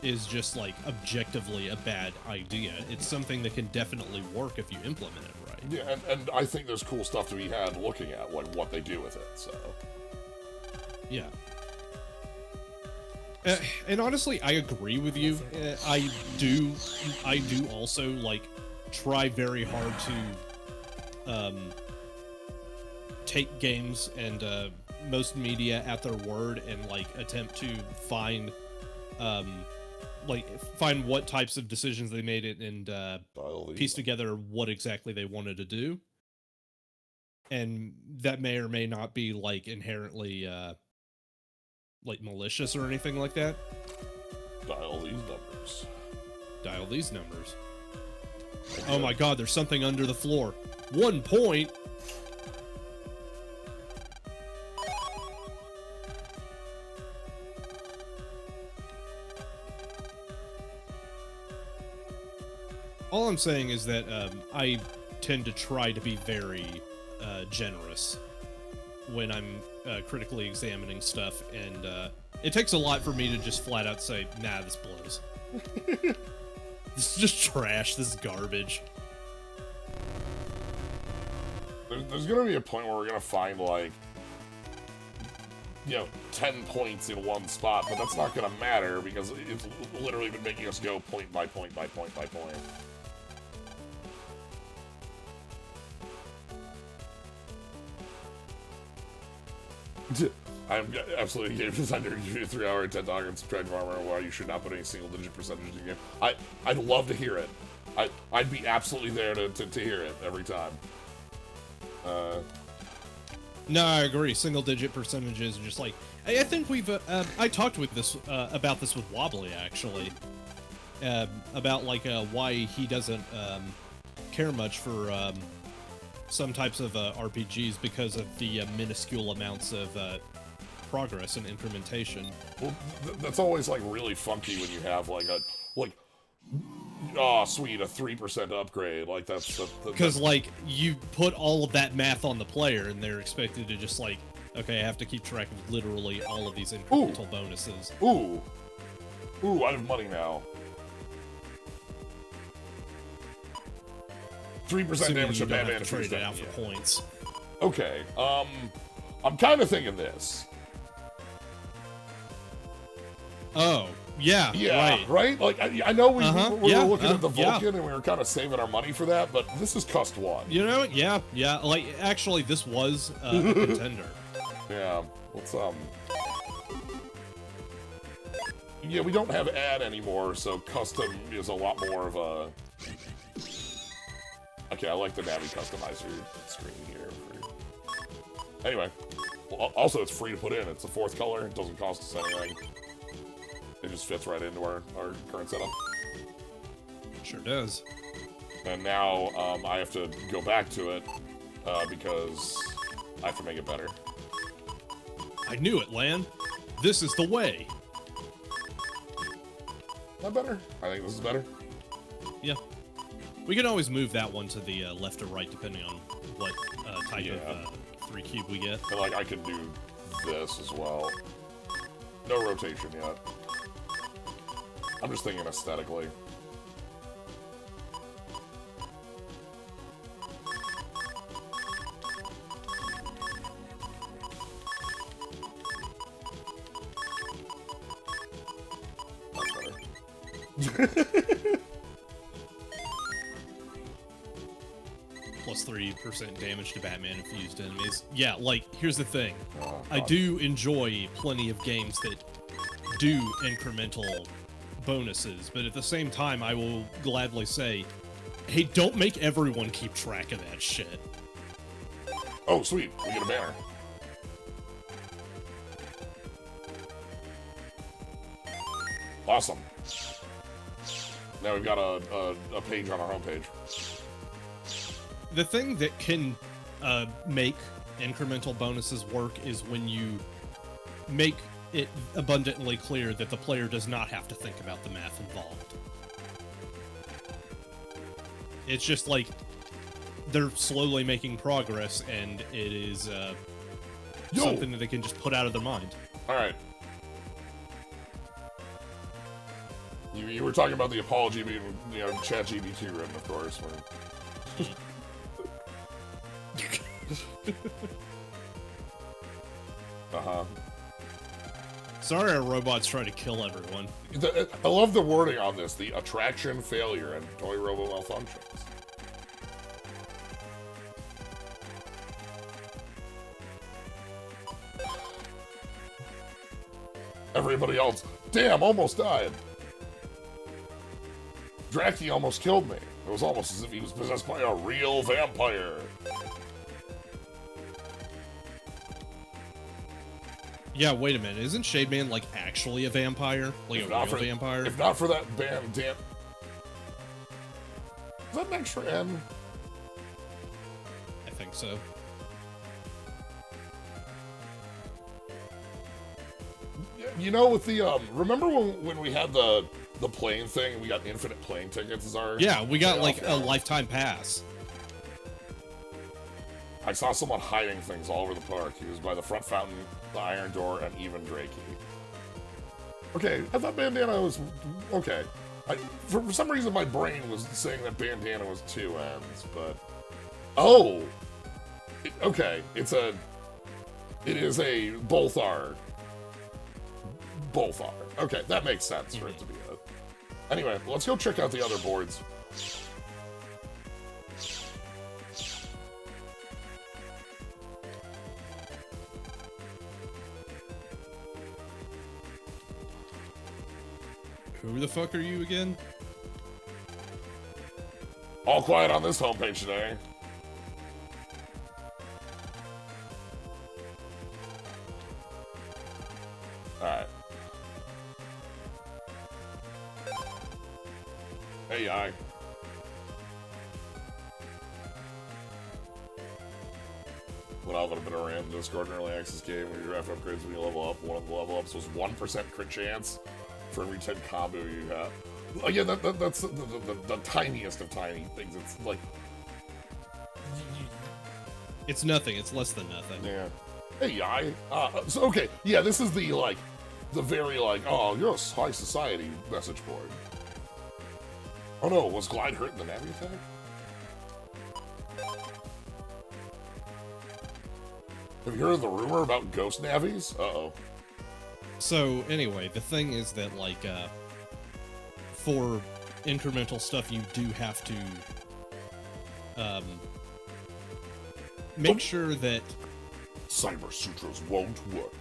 is just like objectively a bad idea. It's something that can definitely work if you implement it right. Yeah, and I think there's cool stuff to be had looking at like what they do with it. So yeah. And honestly, I agree with you. I do also like try very hard to take games and most media at their word and like attempt to find find what types of decisions they made it and piece together what exactly they wanted to do. And that may or may not be like inherently like malicious or anything like that. Dial these numbers. Dial these numbers. Oh my god, there's something under the floor. 1 point. All I'm saying is that I tend to try to be very generous when I'm critically examining stuff, and it takes a lot for me to just flat out say, nah, this blows. This is just trash, this is garbage. There's gonna be a point where we're gonna find, like, you know, 10 points in one spot, but that's not gonna matter because it's literally been making us go point by point by point by point. I'm absolutely game designer. You do 3 hour 10 dog and subtract armor. Why you should not put any single digit percentage in your game. I'd love to hear it. I'd be absolutely there to hear it every time. No, I agree. Single digit percentages are just like I think we've I talked with this about this with Wobbly actually about like why he doesn't care much for some types of RPGs because of the minuscule amounts of progress and incrementation. Well, that's always like really funky when you have like oh sweet, a 3% upgrade. Like that's because like you put all of that math on the player and they're expected to just like, okay, I have to keep track of literally all of these incremental bonuses. Ooh, I have money now. 3% damage to Batman. Trade it out for points. Okay, I'm kind of thinking this. Oh, yeah, right? Like, I know we were looking at the Vulcan and we were kind of saving our money for that, but this is Cust 1. You know, yeah, like, actually, this was a contender. Yeah, let's, yeah, we don't have ad anymore, so custom is a lot more of a... Okay, I like the Navi customizer screen here. Anyway, well, also it's free to put in. It's the 4th color. It doesn't cost us anything. It just fits right into our current setup. Sure does. And now I have to go back to it because I have to make it better. I knew it, Lan. This is the way. Not better? I think this is better. Yeah. We can always move that one to the left or right, depending on what type of 3 cube we get. And, like, I could do this as well. No rotation yet. I'm just thinking aesthetically. That's better. Plus 3% damage to Batman infused enemies. Yeah, like, here's the thing. Oh, I do enjoy plenty of games that do incremental bonuses, but at the same time, I will gladly say, hey, don't make everyone keep track of that shit. Oh, sweet. We get a banner. Awesome. Now we've got a page on our homepage. The thing that can make incremental bonuses work is when you make it abundantly clear that the player does not have to think about the math involved. It's just like they're slowly making progress, and it is something that they can just put out of their mind. All right. You were talking about the apology being, ChatGPT written, of course. Uh-huh. Sorry our robots try to kill everyone. I love the wording on this. The attraction failure and toy robo malfunctions. Everybody else, damn, almost died. Draki almost killed me. It was almost as if he was possessed by a real vampire. Yeah, wait a minute. Isn't Shademan, like, actually a vampire? Like, a real vampire? If not for that damn... Is that an extra N? I think so. You know, with the, remember when we had the plane thing and we got infinite plane tickets as our... Yeah, we got, like, a lifetime pass. I saw someone hiding things all over the park. He was by the front fountain, the iron door, and even Drakey. Okay, I thought Bandana was... Okay. For some reason, my brain was saying that Bandana was 2 N's, but... Oh! Okay, it is a... Both are. Both are. Okay, that makes sense for it to be a... Anyway, let's go check out the other boards. Who the fuck are you again? All quiet on this homepage today. Alright. Hey, I. When I've been around Discord and early access game where you draft upgrades when you level up, one of the level ups was 1% crit chance for every 10 combo you have. Again, that's the tiniest of tiny things. It's like... It's nothing. It's less than nothing. Yeah. Hey, I. So, okay. Yeah, this is the, like, the very, like, oh, you're a high society message board. Oh no, was Glide hurt in the Navi attack? Have you heard of the rumor about ghost Navis? Uh-oh. So, anyway, the thing is that, like, for incremental stuff, you do have to, make sure that... Cyber Sutras won't work.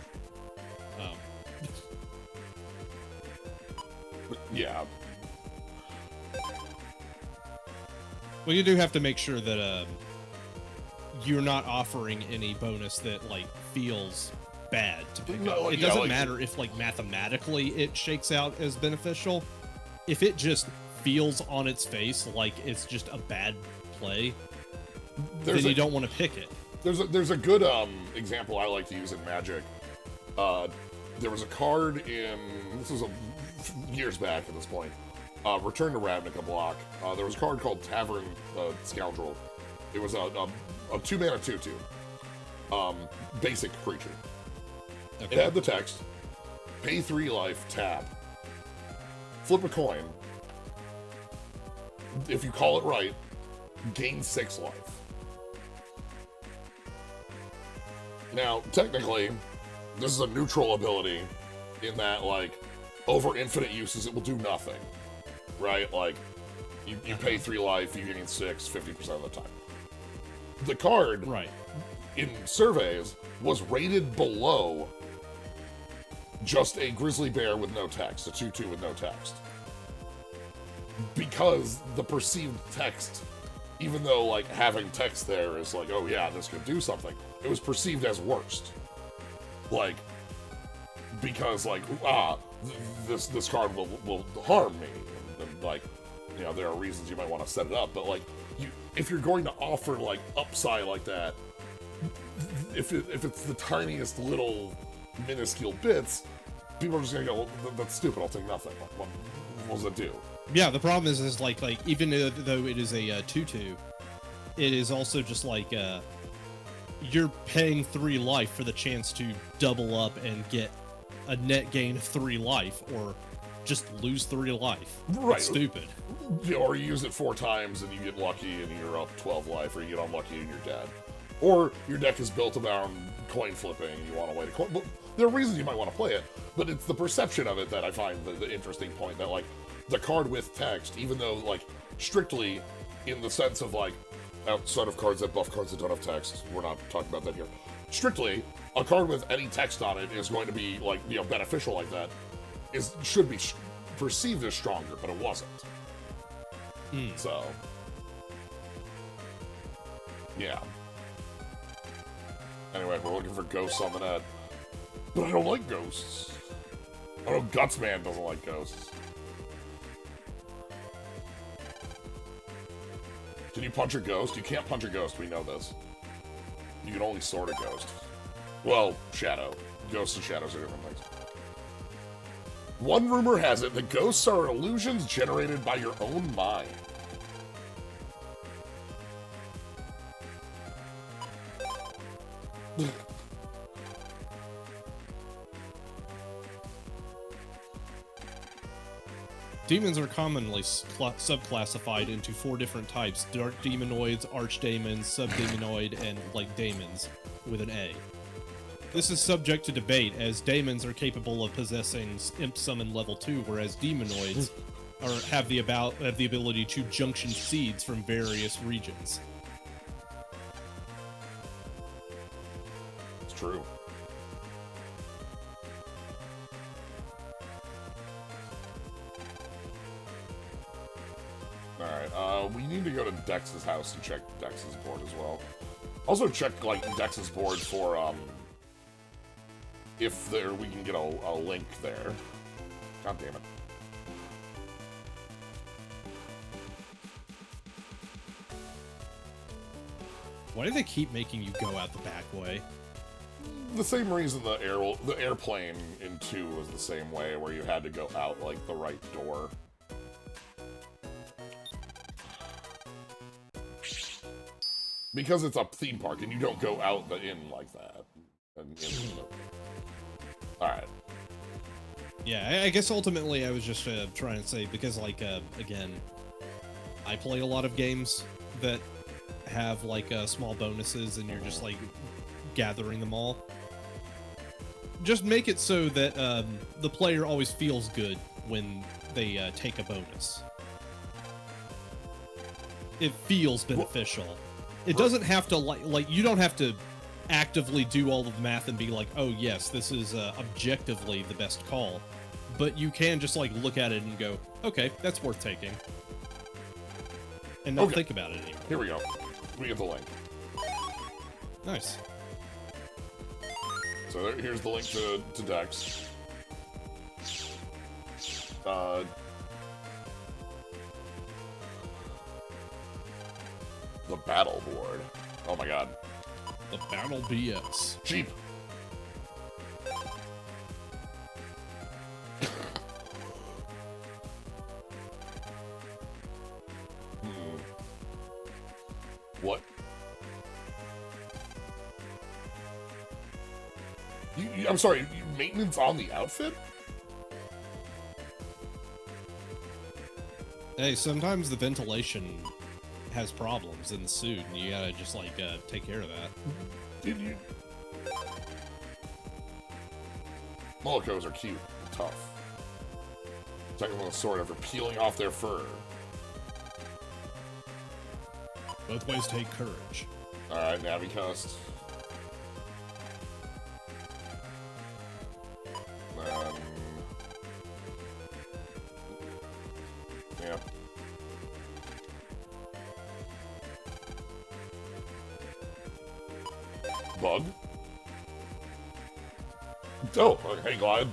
Yeah. Well, you do have to make sure that, you're not offering any bonus that, like, feels bad to pick up. It doesn't matter if, like, mathematically it shakes out as beneficial. If it just feels on its face like it's just a bad play, then you don't want to pick it. There's a good example I like to use in Magic. There was a card in... This was years back at this point. Return to Ravnica block. There was a card called Tavern Scoundrel. It was a 2-mana 2/2. Basic creature. Okay. It had the text, pay 3 life, tap. Flip a coin. If you call it right, gain 6 life. Now, technically, this is a neutral ability in that, like, over infinite uses, it will do nothing. Right? Like, you pay 3 life, you gain 6, 50% of the time. The card, right, in surveys, was rated below just a grizzly bear with no text, a 2/2 with no text. Because the perceived text, even though, like, having text there is like, oh yeah, this could do something, it was perceived as worst. Like, because, like, this card will harm me, and, like, you know, there are reasons you might want to set it up, but, like, if you're going to offer, like, upside like that, if it's the tiniest little minuscule bits, people are just gonna go, well, that's stupid, I'll take nothing. What does it do? Yeah, the problem is like even though it is a 2/2, it is also just like you're paying 3 life for the chance to double up and get a net gain of 3 life, or just lose 3 life. Right. It's stupid. Or you use it 4 times and you get lucky and you're up 12 life, or you get unlucky and you're dead. Or your deck is built around coin flipping and you want a way to coin. Well, there are reasons you might want to play it, but it's the perception of it that I find the interesting point, that, like, the card with text, even though, like, strictly in the sense of, like, outside of cards that buff cards that don't have text, we're not talking about that here. Strictly, a card with any text on it is going to be, like, you know, beneficial like that. Should be perceived as stronger, but it wasn't. So, yeah. Anyway, we're looking for ghosts on the net. But I don't like ghosts. I know Gutsman doesn't like ghosts. Can you punch a ghost? You can't punch a ghost, we know this. You can only sword a ghost. Well, shadow. Ghosts and shadows are different things. One rumor has it that ghosts are illusions generated by your own mind. Demons are commonly subclassified into 4 different types: dark demonoids, archdemons, subdemonoid, and like daemons with an A. This is subject to debate, as daemons are capable of possessing imp summon level 2, whereas demonoids have the ability to junction seeds from various regions. It's true. Alright, we need to go to Dex's house and check Dex's board as well. Also check, like, Dex's board for, if we can get a link there. God damn it. Why do they keep making you go out the back way? The same reason the airplane in 2 was the same way, where you had to go out, like, the right door. Because it's a theme park, and you don't go out the inn like that. Alright. Yeah, I guess ultimately I was just trying to say, because, like, again, I play a lot of games that have, like, small bonuses, and you're just, like, gathering them all. Just make it so that the player always feels good when they take a bonus. It feels beneficial. It doesn't have to, like, you don't have to actively do all of the math and be like, oh yes, this is objectively the best call. But you can just, like, look at it and go, okay, that's worth taking. And not think about it anymore. Here we go. We get the link. Nice. So here's the link to Dex. The battle board. Oh my god. The battle BS. Cheap. What? I'm sorry, maintenance on the outfit? Hey, sometimes the ventilation has problems in the suit, and you gotta just, like, take care of that. Did you? Molicos are cute and tough. Attacking with a sword after peeling off their fur. Both ways take courage. Alright, Navicust. Yeah. Bug? Oh, hey, Glide.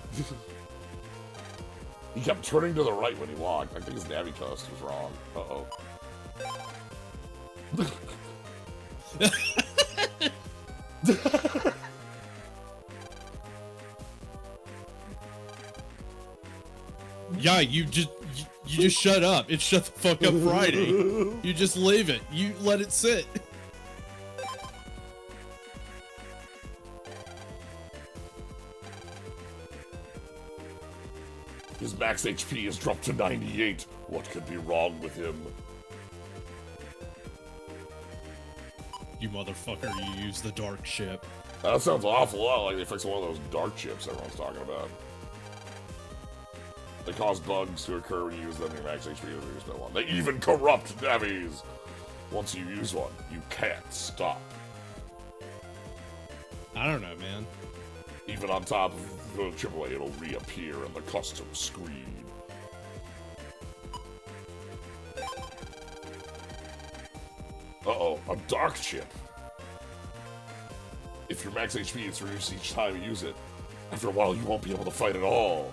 He kept turning to the right when he walked. I think his Navicust was wrong. Uh-oh. Yeah, you just shut up. It's Shut the Fuck Up Friday. You just leave it. You let it sit. His max HP has dropped to 98. What could be wrong with him? You motherfucker, you use the dark ship. That sounds an awful lot like they fixed one of those dark chips everyone's talking about. They cause bugs to occur when you use them. Your max HP is reduced by 1. They even corrupt navies. Once you use one, you can't stop. I don't know, man. Even on top of the chip away, it'll reappear in the custom screen. Uh-oh, a dark chip. If your max HP is reduced each time you use it, after a while you won't be able to fight at all.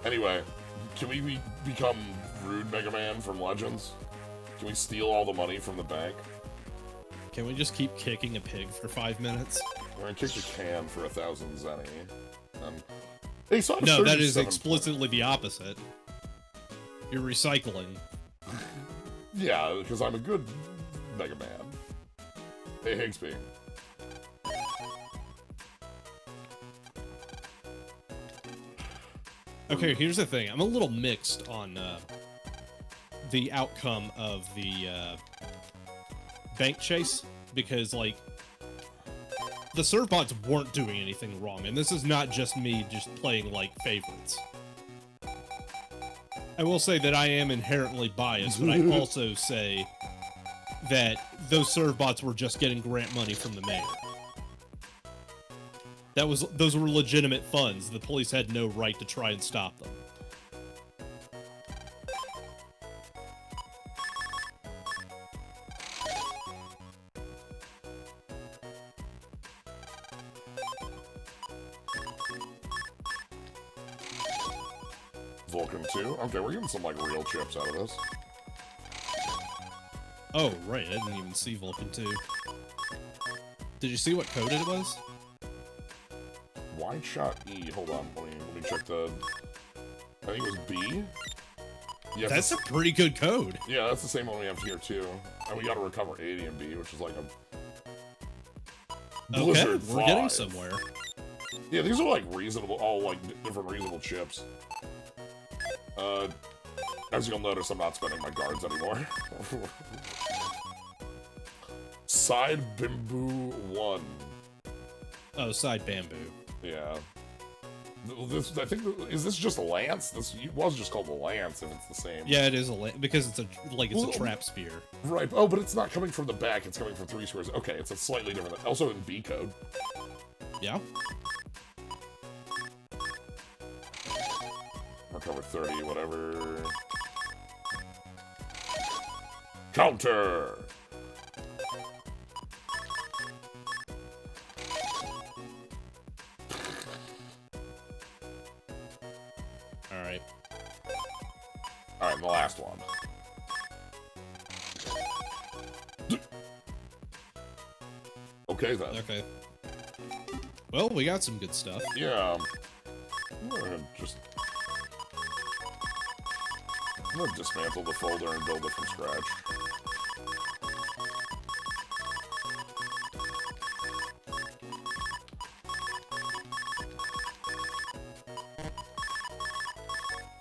Anyway, can we become Rude Mega Man from Legends? Can we steal all the money from the bank? Can we just keep kicking a pig for 5 minutes? I'm gonna kick the can for 1,000 zenny. Hey, so No, that is explicitly the opposite. You're recycling. Yeah, because I'm a good Mega Man. Hey, Higsby. Okay, here's the thing. I'm a little mixed on the outcome of the bank chase, because, like, the servbots weren't doing anything wrong, and this is not just me just playing, like, favorites. I will say that I am inherently biased, but I also say that those servbots were just getting grant money from the mayor. Those were legitimate funds. The police had no right to try and stop them. Vulcan 2? Okay, we're getting some, like, real chips out of this. Oh, right. I didn't even see Vulcan 2. Did you see what code it was? Wide shot E. Hold on, let me check the... I think it was B? Yeah, That's a pretty good code. Yeah, that's the same one we have here, too. And we gotta recover 80 and B, which is like a... Blizzard okay, we're getting somewhere. Yeah, these are, like, reasonable, all, like, different reasonable chips. As you'll notice, I'm not spending my guards anymore. Side Bamboo 1. Oh, Side Bamboo. Yeah. This, I think, is this just a Lance? This was just called the Lance, if it's the same. Yeah, it is because it's a trap spear. Right. Oh, but it's not coming from the back. It's coming from 3 squares. Okay, it's a slightly different. Also in B code. Yeah. Recover 30, whatever. Counter. Alright. Alright, the last one. Okay, then. Okay. Well, we got some good stuff. Yeah. I'm gonna dismantle the folder and build it from scratch.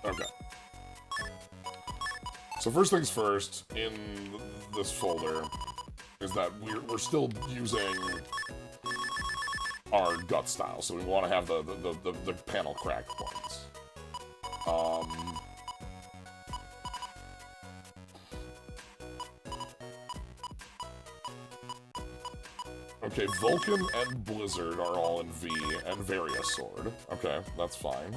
Okay. So first things first, in this folder, is that we're still using our gut style, so we want to have the panel crack points. Okay, Vulcan and Blizzard are all in V, and Various Sword. Okay, that's fine.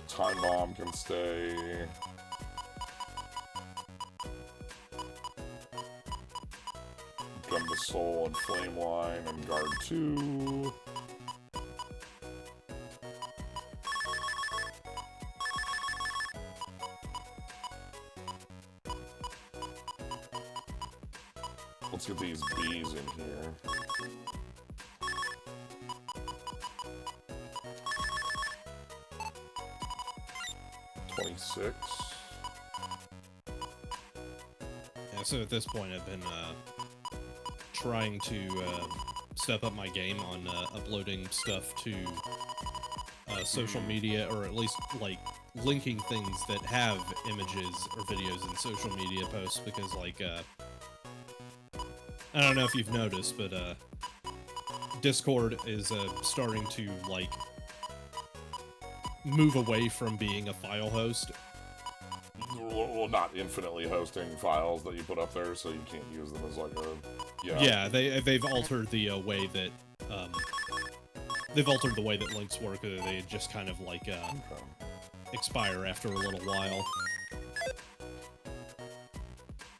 Time Bomb can stay. Soul and Flame Line and Guard 2. Let's get these bees in here. $26. Yeah, so at this point I've been trying to step up my game on uploading stuff to social media, or at least like linking things that have images or videos in social media posts, because like I don't know if you've noticed, but Discord is starting to like move away from being a file host. Well, not infinitely hosting files that you put up there, so you can't use them as like a... Yeah, they've altered the way that links work. They just kind of like expire after a little while.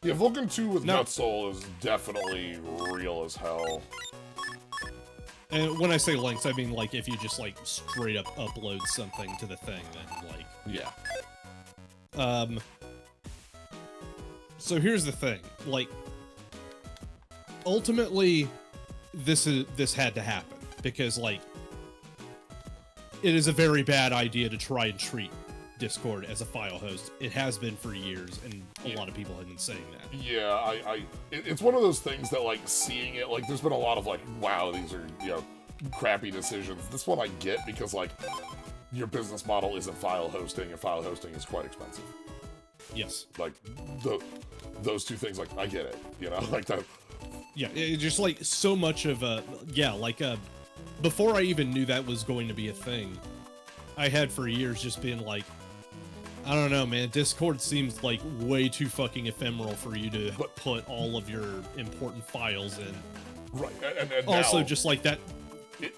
Yeah, Vulcan 2 with Nut Soul is definitely real as hell. And when I say links, I mean like if you just like straight up upload something to the thing, then like... Yeah. So here's the thing, like, ultimately, this had to happen, because, like, it is a very bad idea to try and treat Discord as a file host. It has been for years, and a lot of people have been saying that. Yeah, it's one of those things that, like, seeing it, like, there's been a lot of, like, wow, these are, you know, crappy decisions. This one I get, because, like, your business model isn't file hosting, and file hosting is quite expensive. Yes. Like, those two things, like, I get it, you know, like that. Yeah, it just, like, so much of, before I even knew that was going to be a thing, I had for years just been like, I don't know, man, Discord seems like way too fucking ephemeral for you to put all of your important files in. Right, and also, now, just like that...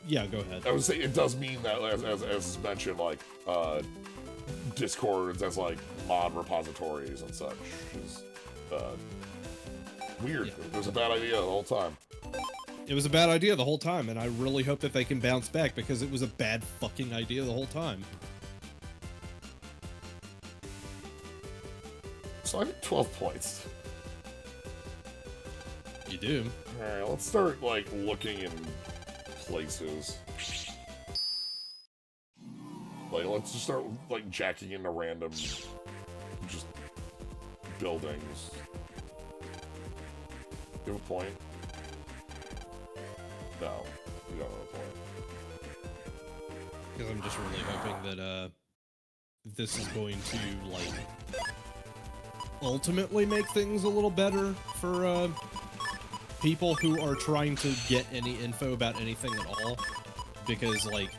yeah, go ahead. I would say it does mean that, as mentioned, like, Discords as, like, mod repositories and such is, weird. Yeah. It was a bad idea the whole time. It was a bad idea the whole time, and I really hope that they can bounce back, because it was a bad fucking idea the whole time. So I need 12 points. You do. Alright, let's start, like, looking in places. Like, let's just start, like, jacking into random, just, buildings. You have a point? No, you don't have a point. Because I'm just really hoping that, this is going to, like, ultimately make things a little better for, people who are trying to get any info about anything at all. Because, like,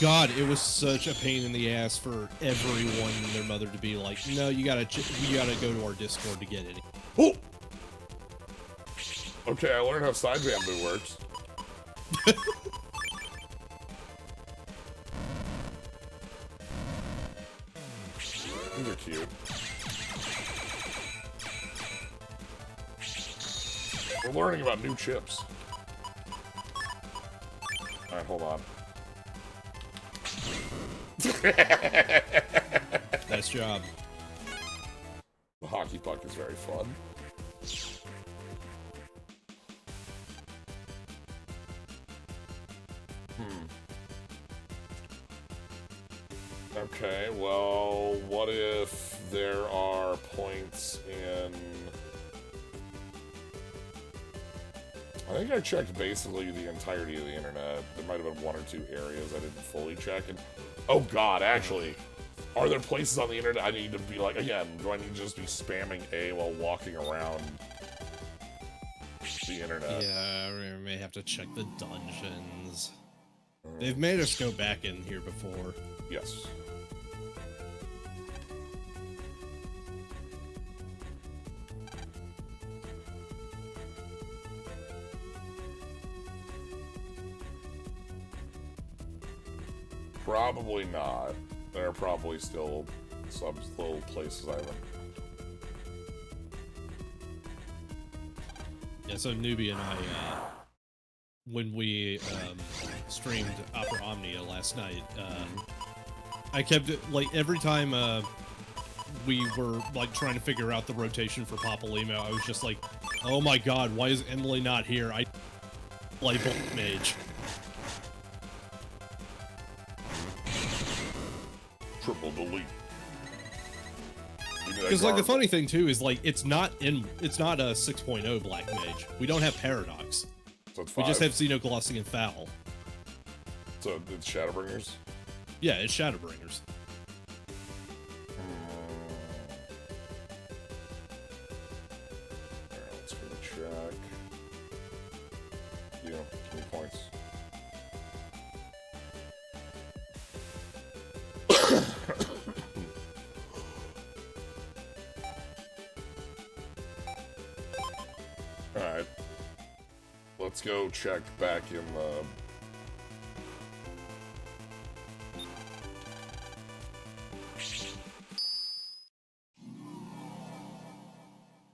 God, it was such a pain in the ass for everyone and their mother to be like, no, you gotta go to our Discord to get any. Oh! Okay, I learned how side bamboo works. These are cute. We're learning about new chips. Alright, hold on. Nice job. The hockey puck is very fun. Okay, well, what if there are points in... I think I checked basically the entirety of the internet. There might have been one or two areas I didn't fully check. And oh god, actually, are there places on the internet I need to be like, again, do I need to just be spamming A while walking around the internet? Yeah, we may have to check the dungeons. They've made us go back in here before. Yes. Probably not. There are probably still some little places I haven't. Yeah, so Newbie and I, when we streamed Opera Omnia last night, I kept it, like, every time we were, like, trying to figure out the rotation for Papalymo, I was just like, oh my god, why is Emily not here? I play Black Mage. Triple delete. Because, like, the funny thing, too, is, like, it's not a 6.0 Black Mage. We don't have Paradox. So it's 5. We just have Xenoglossy and Foul. So it's Shadowbringers? Yeah, it's Shadowbringers. Alright, let's go to check. Yeah, 20 points. Alright. Let's go check back in the...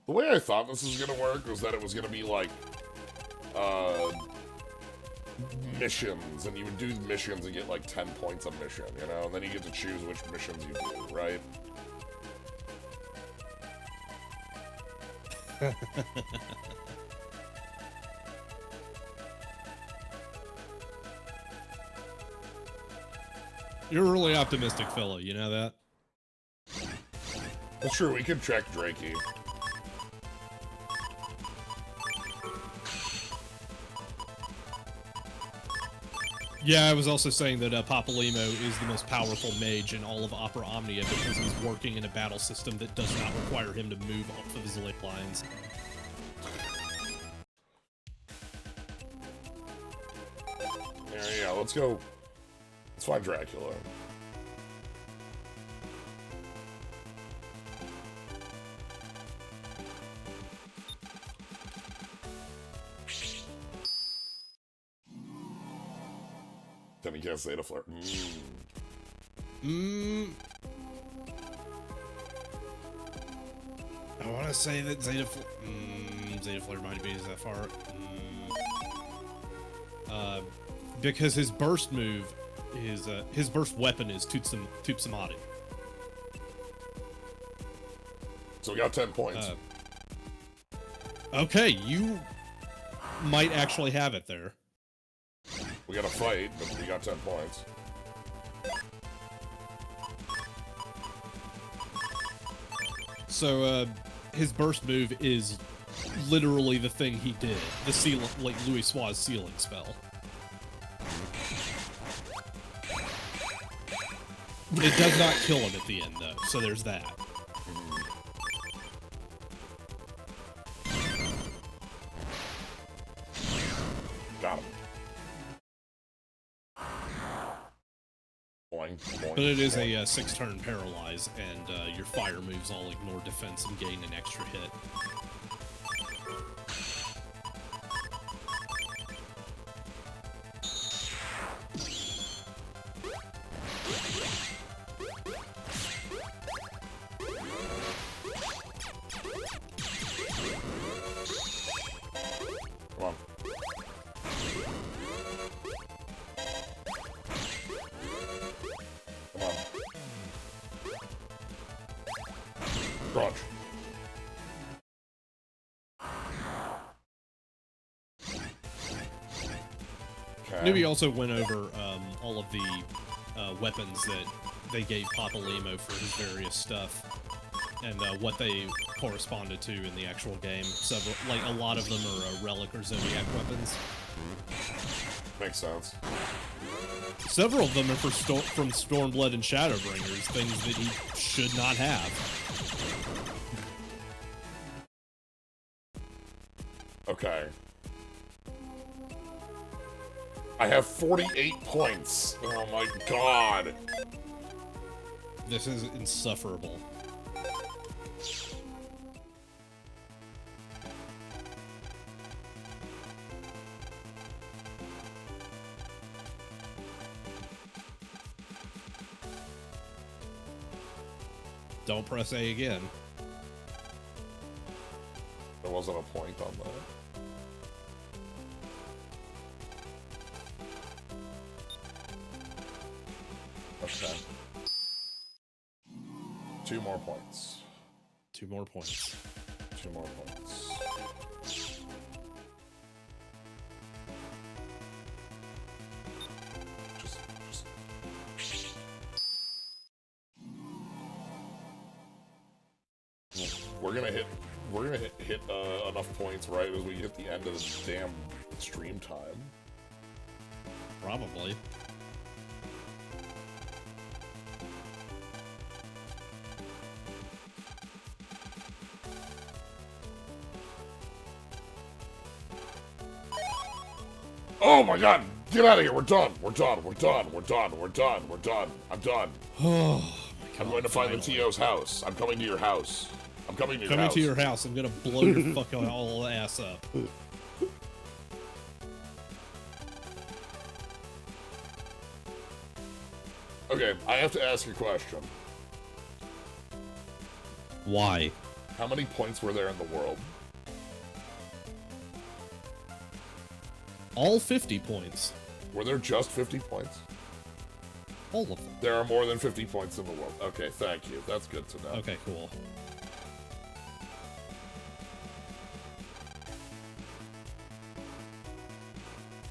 The way I thought this was gonna work was that it was gonna be like, missions, and you would do missions and get like 10 points a mission, you know? And then you get to choose which missions you do, right? You're a really optimistic fellow, you know that? Well, sure, we could check Drakey. Yeah, I was also saying that Papalymo is the most powerful mage in all of Opera Omnia because he's working in a battle system that does not require him to move off of his link lines. Yeah, let's go. Let's find Dracula. Then he can't Zeta Flare. I want to say that Zeta Flare might be that far. Because his burst move, his burst weapon is Tutsamati. So we got 10 points. Okay, you might actually have it there. We got to fight, but we got 10 points. So, his burst move is literally the thing he did. The seal, like Louis Suarez sealing spell. It does not kill him at the end, though, so there's that. Got him. Boing, boing, But it is boing. a 6-turn paralyze, and your fire moves all ignore defense and gain an extra hit. Come on. Come on. Crunch. Okay. Newbie also went over all of the weapons that they gave Papalymo for his various stuff, and what they corresponded to in the actual game. Several, like a lot of them are relic or zodiac weapons. Makes sense. Several of them are from Stormblood and Shadowbringers, things that he should not have. Okay. I have 48 points. Oh my god. This is insufferable. Don't press A again. There wasn't a point on that. Okay. 2 more points. 2 more points. 2 more points. We're gonna hit enough points right as we hit the end of this damn stream time. Probably. Oh my god! Get out of here! We're done! We're done! We're done! We're done! We're done! We're done! I'm done! Oh my god. I'm going to find the TO's house. I'm coming to your house. I'm coming to your house. Coming to your house. I'm gonna blow your fucking whole ass up. Okay, I have to ask a question. Why? How many points were there in the world? All 50 points. Were there just 50 points? All of them. There are more than 50 points in the world. Okay, thank you. That's good to know. Okay, cool.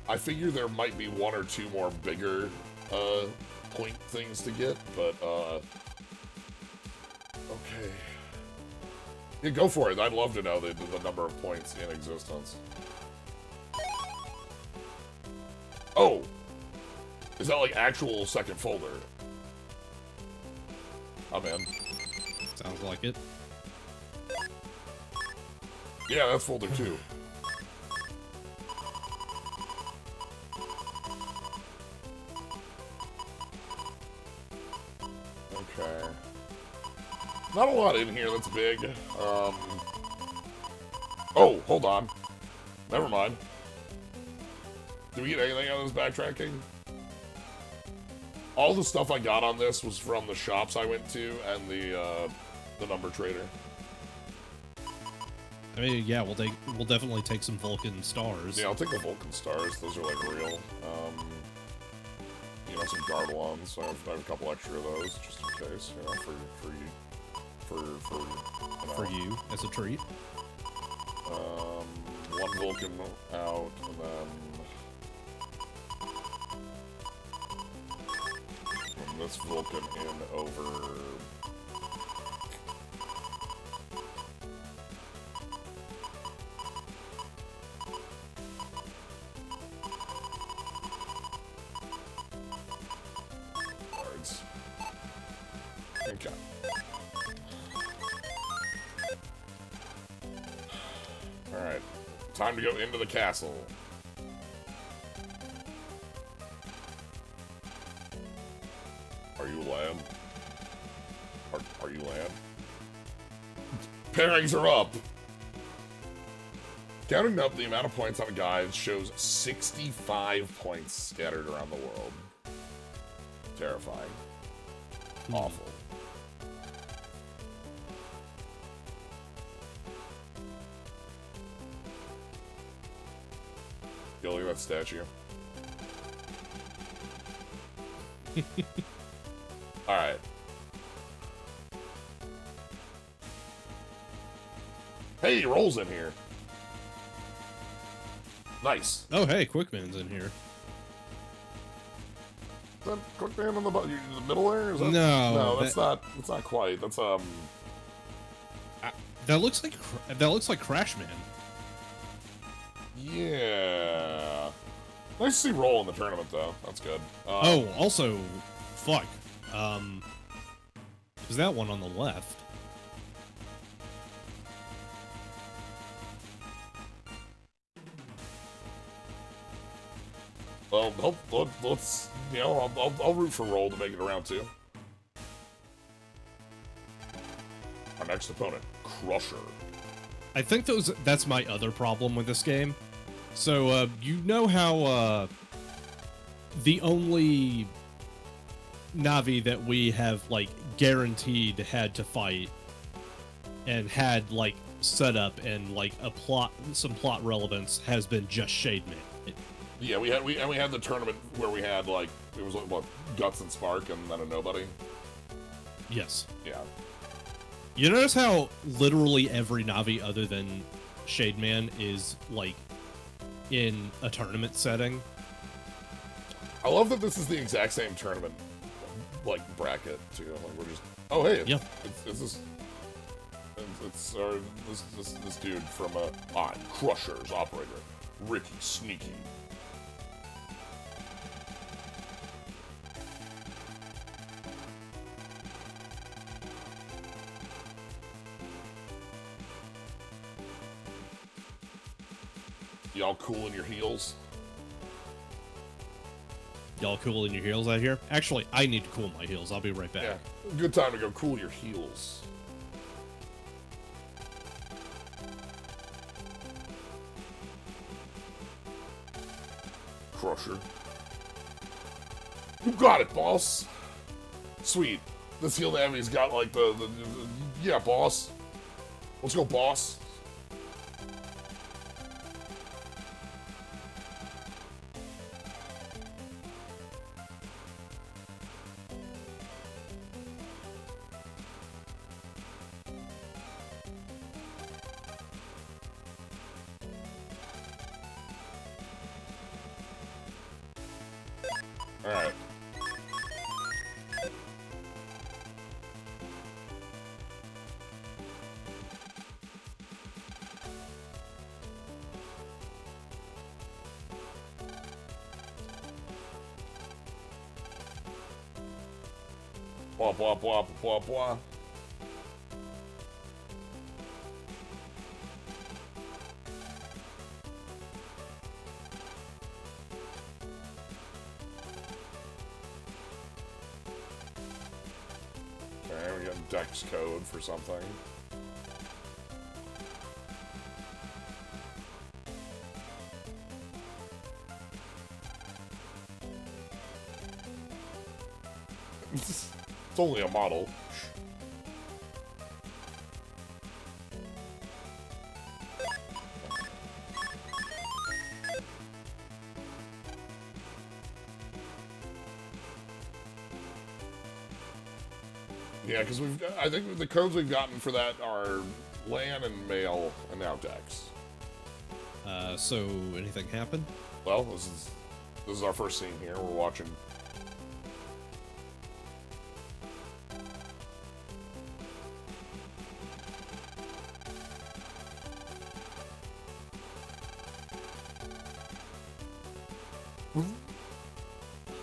I figure there might be 1 or 2 more bigger, point things to get, but, okay. Yeah, go for it. I'd love to know the number of points in existence. Oh! Is that like actual second folder? I'm in. Sounds like it. Yeah, that's folder 2. Okay. Not a lot in here that's big. Oh, hold on. Never mind. Did we get anything out of this backtracking? All the stuff I got on this was from the shops I went to and the number trader. I mean, yeah, we'll definitely take some Vulcan stars. Yeah, I'll take the Vulcan stars. Those are like real. You know, some Gardelons. So I have a couple extra of those just in case. You know, for you, you know. For you as a treat. 1 Vulcan out, and then this Vulcan in over. Cards. Okay. Alright. Time to go into the castle. Are you land? Are you land? Pairings are up! Counting up the amount of points on the guide shows 65 points scattered around the world. Terrifying. Awful. Yo, look at that statue. Alright. Hey, Roll's in here. Nice. Oh, hey, Quickman's in here. Is that Quickman in the middle there? Is that, No, no, that's not quite. That's that looks like Crashman. Yeah. Nice to see Roll in the tournament though. That's good. Oh, also, fuck. Is that one on the left? Well, let's you know, I'll root for Roll to make it around 2. Our next opponent, Crusher. I think that's my other problem with this game. So, you know how, the only Navi that we have, like, guaranteed had to fight and had, like, setup and, like, some plot relevance has been just Shade Man. Yeah, we had the tournament where we had like it was like what Guts and Spark and then a nobody. Yes. Yeah. You notice how literally every Navi other than Shademan is like in a tournament setting? I love that this is the exact same tournament like bracket too. Like we're just hey, yeah. This dude from I'm Crusher's operator, Ricky Sneaky. Y'all cool in your heels? Y'all cool in your heels out here? Actually, I need to cool my heels. I'll be right back. Yeah, good time to go cool your heels. Crusher. You got it, boss. Sweet. This heel Navi's got like the yeah, boss. Let's go, boss. Alright. Blah, blah, blah, blah, blah. Okay, we got Dex code for something. It's only a model. Yeah, because I think the codes we've gotten for that are LAN and mail and now Dex. So anything happen? Well, this is our first scene here. We're watching.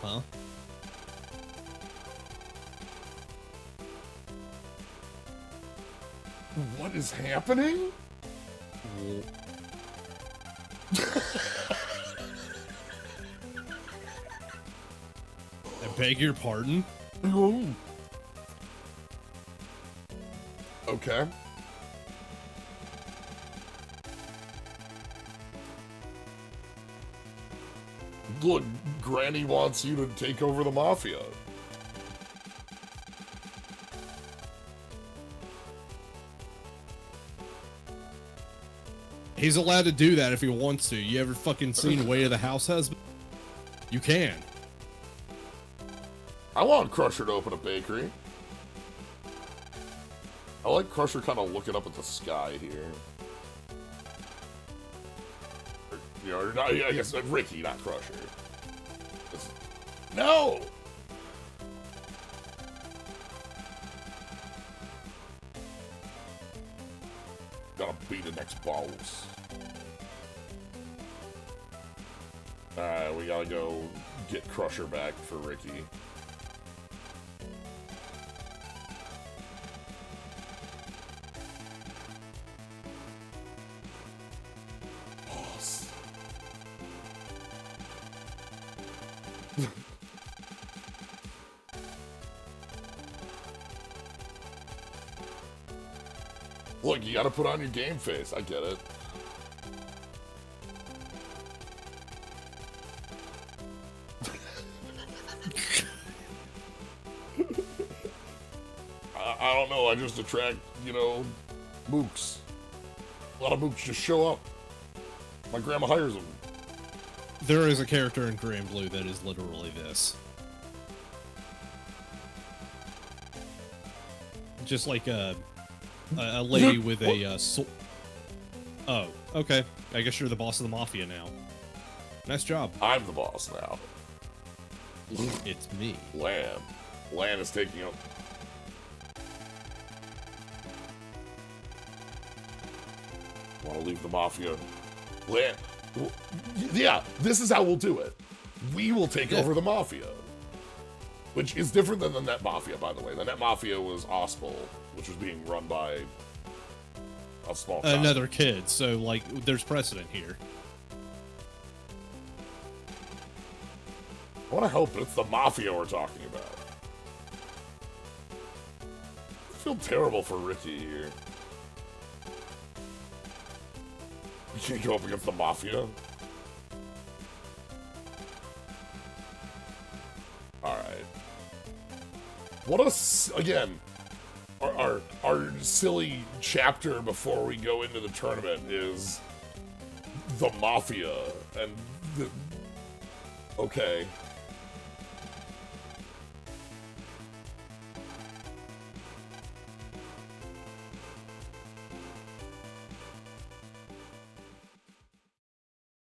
Huh? What is happening? I beg your pardon? Okay. Look, Granny wants you to take over the Mafia. He's allowed to do that if he wants to. You ever fucking seen Way of the House Husband? You can. I want Crusher to open a bakery. I like Crusher kind of looking up at the sky here. You know, not, I guess Ricky, not Crusher. No! Gotta beat the next boss. Alright, we gotta go get Crusher back for Ricky. Boss. Look, you gotta put on your game face. I get it. I don't know, I just attract, you know, mooks. A lot of mooks just show up. My grandma hires them. There is a character in Grand Blue that is literally this. Just like a lady with a Oh, okay. I guess you're the boss of the Mafia now. Nice job. I'm the boss now. It's me. Lan. Lan is taking up. Want to leave the Mafia. Lan. Yeah, this is how we'll do it. We will take over the Mafia. Which is different than the Net Mafia, by the way. The Net Mafia was Ospel, which was being run by a small child. Another kid, so, like, there's precedent here. I want to help, but it's the Mafia we're talking about. I feel terrible for Ricky here. You can't go up against the Mafia. Alright. What a... Again, our silly chapter before we go into the tournament is the Mafia. And the... Okay.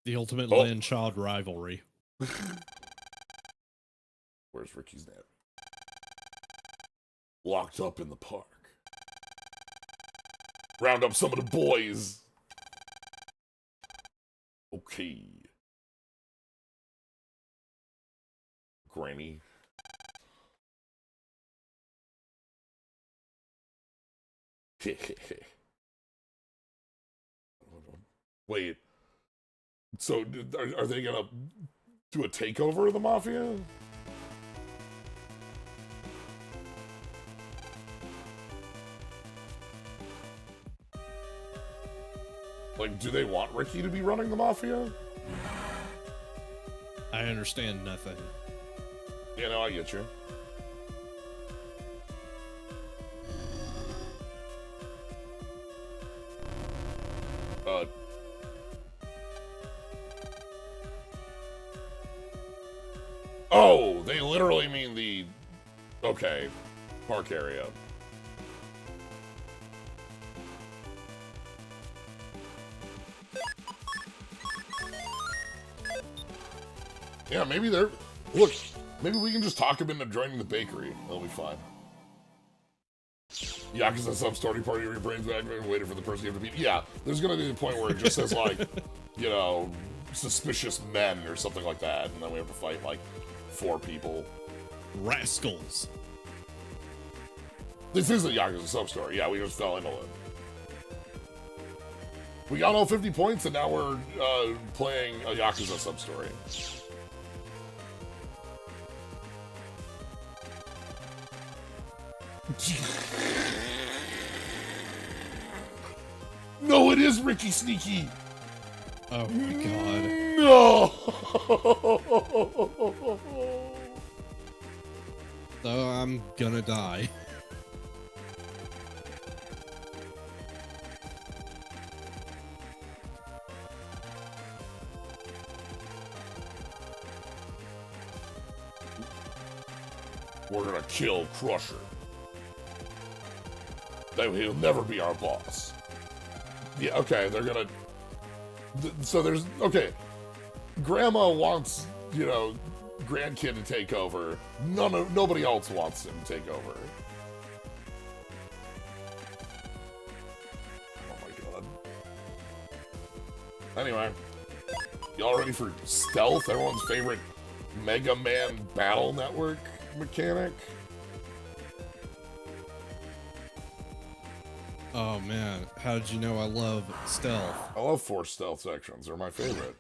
The ultimate land-child rivalry. Where's Ricky's net? Locked up in the park. Round up some of the boys. Okay. Granny. Wait. So, are they gonna do a takeover of the Mafia? Like, do they want Ricky to be running the Mafia? I understand nothing. You know, I get you. Oh, they literally mean the... Okay, park area. Yeah, maybe they're... Look, maybe we can just talk him into joining the bakery. That'll be fine. Yakuza sub-story party where your brain's back and waiting for the person you have to beat. Yeah, there's gonna be a point where it just says, like, you know, suspicious men or something like that, and then we have to fight, like, 4 people. Rascals. This is a Yakuza sub-story. Yeah, we just fell into it. We got all 50 points, and now we're playing a Yakuza sub-story. No, it is Ricky Sneaky! Oh my god. No! So I'm gonna die. We're gonna kill Crusher. He'll never be our boss. Yeah, okay, they're gonna... So there's... Okay. Grandma wants, you know, grandkid to take over. Nobody else wants him to take over. Oh my god. Anyway. Y'all ready for Stealth? Everyone's favorite Megaman battle network mechanic? Oh man, how did you know I love stealth? I love 4 stealth sections. They're my favorite.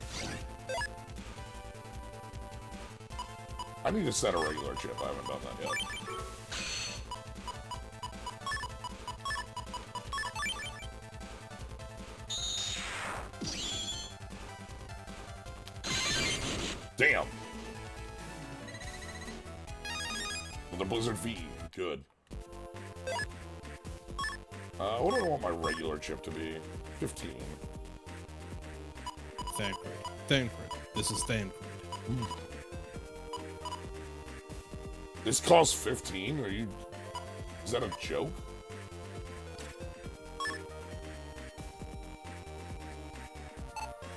I need to set a regular chip. I haven't done that yet. Damn! The Blizzard V. Good. What do I want my regular chip to be? 15. Thancred. This is Thancred. This costs 15? Are you... Is that a joke?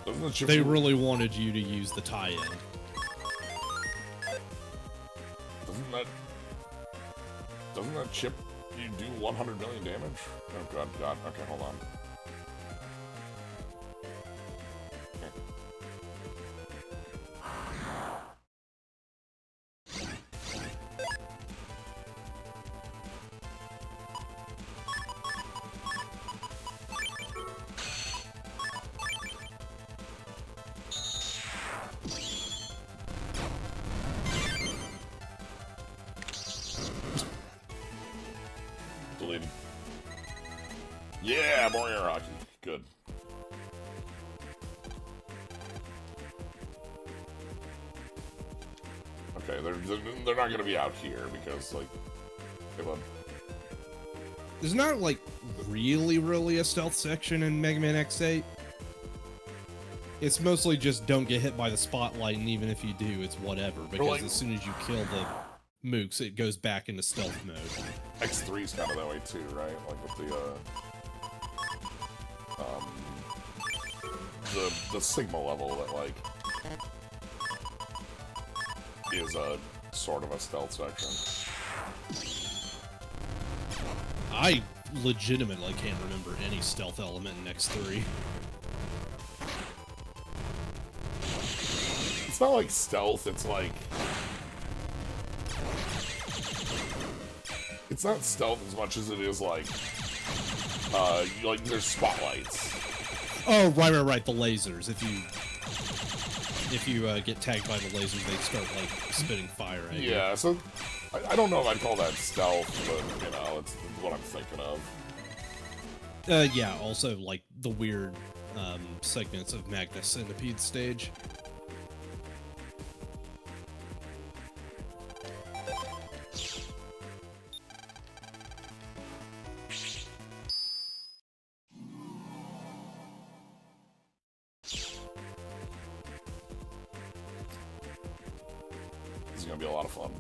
Doesn't the chip... They really wanted you to use the tie-in. Doesn't that chip you do 100 million damage? Oh god. Okay, hold on. Deleted. Yeah, more air hockey. Good. Okay, they're not gonna be out here because, like, hey, bud. There's not, like, really a stealth section in Mega Man X8. It's mostly just don't get hit by the spotlight, and even if you do, it's whatever. Because like, as soon as you kill the mooks, it goes back into stealth mode. X3's kind of that way too, right? Like with the Sigma level that, like, is a sort of a stealth section. I legitimately can't remember any stealth element in X3. It's not like stealth, it's like... It's not stealth as much as it is like there's spotlights. Oh, right, the lasers. If you get tagged by the lasers, they start, like, spitting fire at you. Yeah, so I don't know if I'd call that stealth, but, you know, it's what I'm thinking of. Yeah, also, like, the weird segments of Magnus Centipede stage. This is gonna be a lot of fun.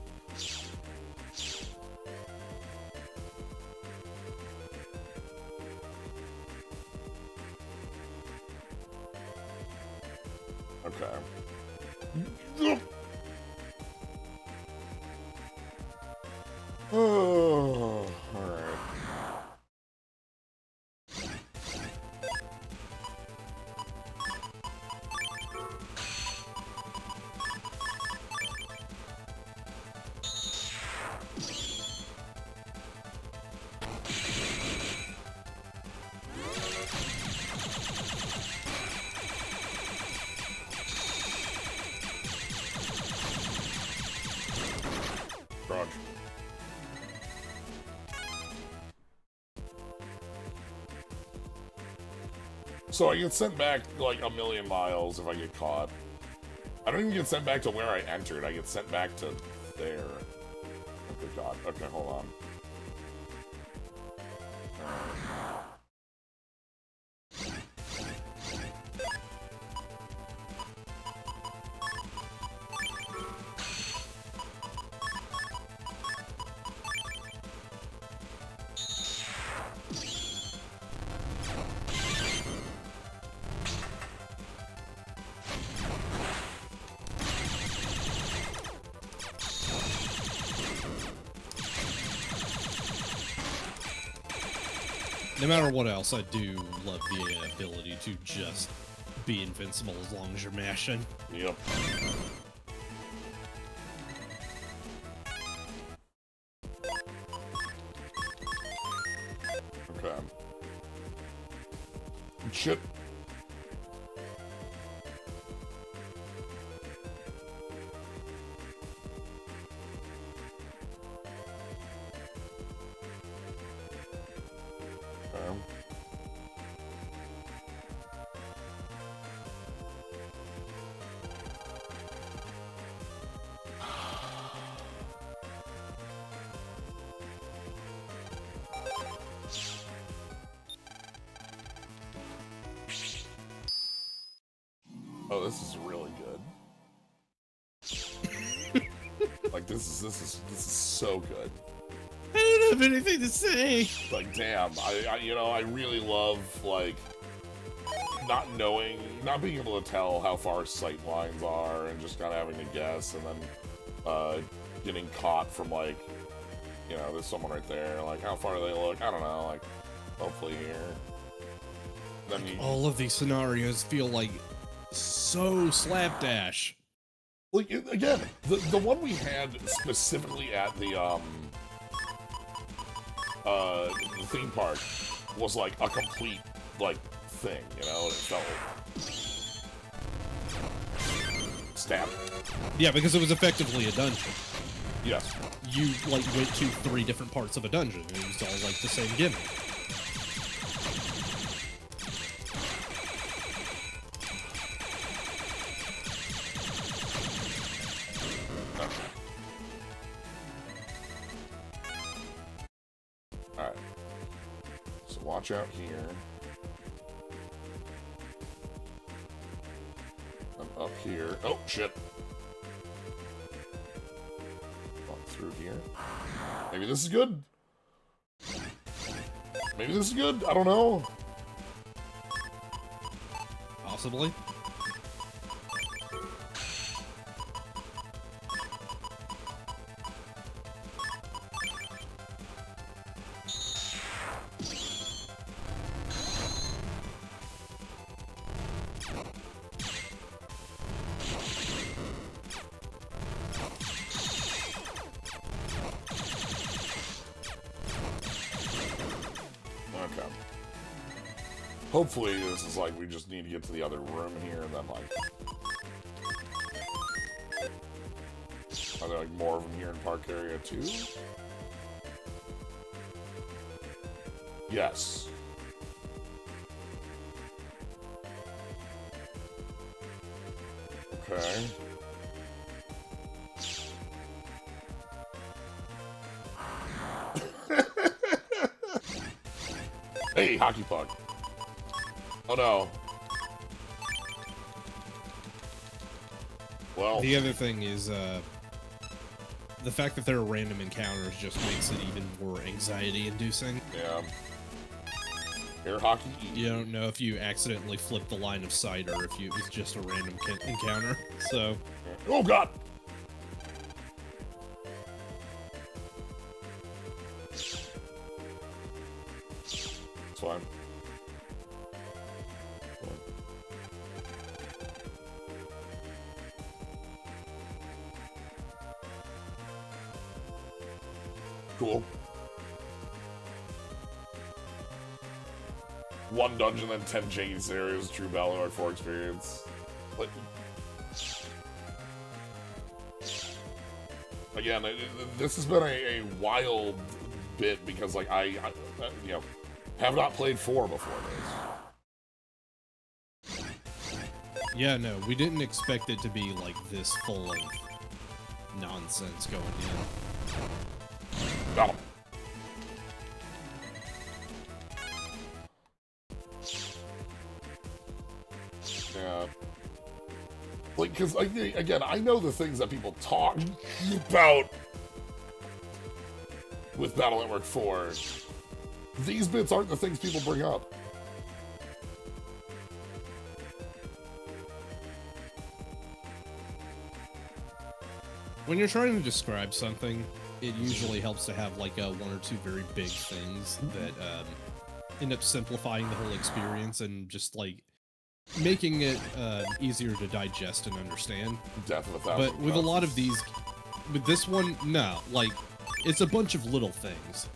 Okay. Oh, alright. Roger. So I get sent back like a million miles if I get caught. I don't even get sent back to where I entered. I get sent back to there. Oh, good God. Okay, hold on. No matter what else, I do love the ability to just be invincible as long as you're mashing. Yep. Okay. Shit. Oh, this is really good. this is so good. I don't have anything to say. Like, damn, I really love, like, not being able to tell how far sight lines are, and just kind of having to guess, and then, getting caught from, like, you know, there's someone right there, like, how far do they look? I don't know, like, hopefully here. Then All of these scenarios feel like so slapdash. Like, again, the one we had specifically at the theme park was, like, a complete, like, thing, you know? It felt stab. Yeah, because it was effectively a dungeon. Yes. You, like, went to 3 different parts of a dungeon, and it was all, like, the same gimmick. Alright. So watch out here. I'm up here. Oh, shit. Walk through here. Maybe this is good. Maybe this is good. I don't know. Possibly. Okay. Hopefully this is like we just need to get to the other room here and then like... Are there like more of them here in Park Area too? Yes. Okay. Hey, hockey puck. Oh no. Well, The other thing is, the fact that there are random encounters just makes it even more anxiety-inducing. yeah. Air hockey. You don't know if you accidentally flip the line of sight or if it's just a random encounter. So, Oh god. It's fine. Cool. One dungeon, then 10 janky scenarios, true Valor 4 experience. Like, again, this has been a wild bit because, like, I you know, have not played 4 before this. yeah, no, we didn't expect it to be, like, this full of nonsense going in. Got him. Yeah. Like, because, again, I know the things that people talk about with Battle Network 4. These bits aren't the things people bring up. When you're trying to describe something, it usually helps to have, like, 1 or 2 very big things that end up simplifying the whole experience and just, like, making it easier to digest and understand. Definitely. But with a lot of these, with this one, no, like, it's a bunch of little things.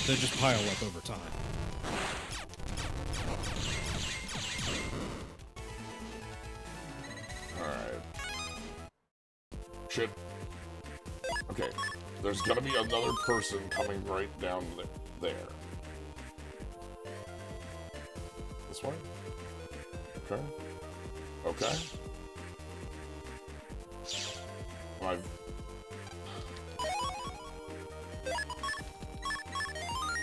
They just pile up over time. Alright. Shit. Okay. There's gonna be another person coming right down there. This way? Okay. Okay.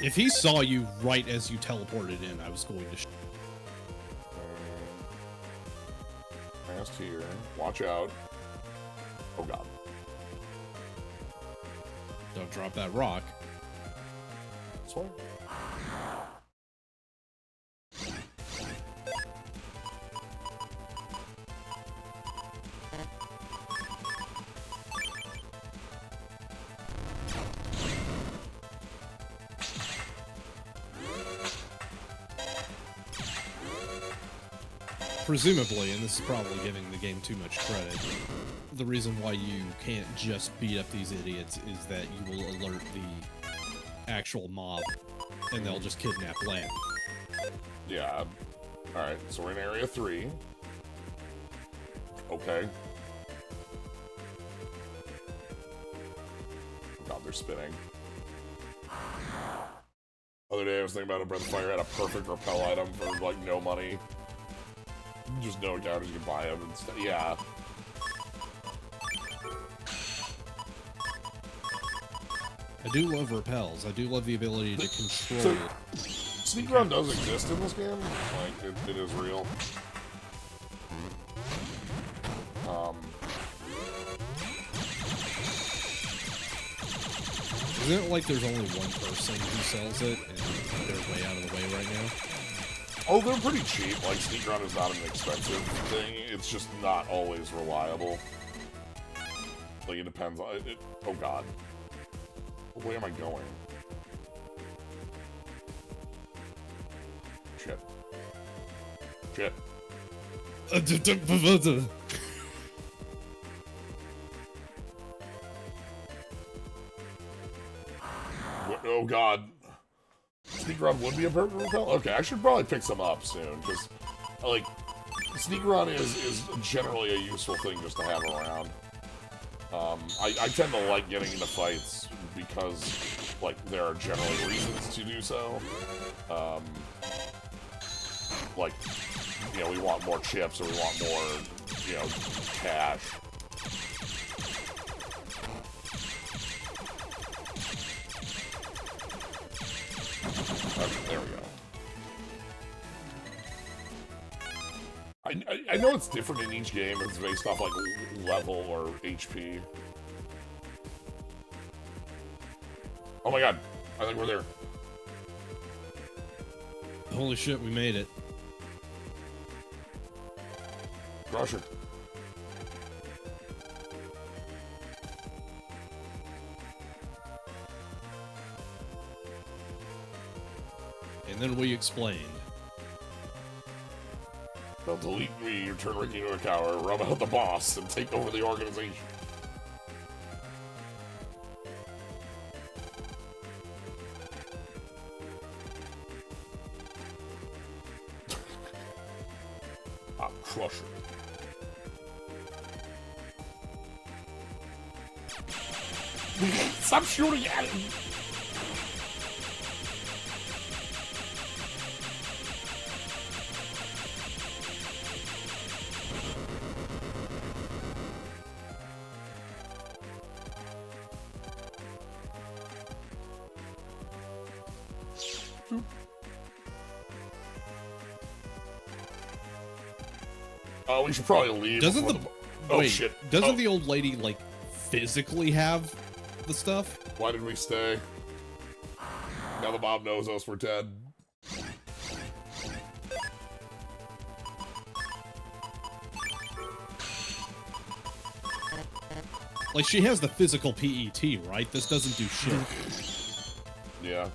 If he saw you right as you teleported in, I was going to. Fast here. Watch out. Oh god. Don't drop that rock. This way? Presumably, and this is probably giving the game too much credit, the reason why you can't just beat up these idiots is that you will alert the actual mob, and they'll just kidnap Lamb. Yeah. Alright, so we're in Area 3. Okay. Oh god, they're spinning. Other day I was thinking about a Breath of Fire had a perfect repel item for, like, no money. Just no encounters, you can buy them and stuff. Yeah. I do love repels. I do love the ability to control. So, sneak run does exist in this game. Like, it is real. Isn't it like there's only one person who sells it, and they're way out of the way right now? Oh, they're pretty cheap. Like, sneak run is not an expensive thing. It's just not always reliable. Like, it depends on it. Oh god. Where am I going? Shit. Shit. Oh god. Sneak run would be a perfect repel? Okay, I should probably pick some up soon, because, like, sneak run is generally a useful thing just to have around. I tend to like getting into fights because, like, there are generally reasons to do so. Like, you know, we want more chips or we want more, you know, cash. Okay, there we go. I know it's different in each game. It's based off, like, level or HP. Oh my god. I think we're there. Holy shit, we made it. Crusher. And then we explained. They'll delete me, turn Ricky into a coward, rub out the boss, and take over the organization. I'm Crusher. Stop shooting at him! Oh, we should probably leave. Doesn't the oh wait, shit? Doesn't the old lady like physically have the stuff? Why did we stay? Now the mob knows us. We're dead. Like she has the physical PET, right? This doesn't do shit. Yeah.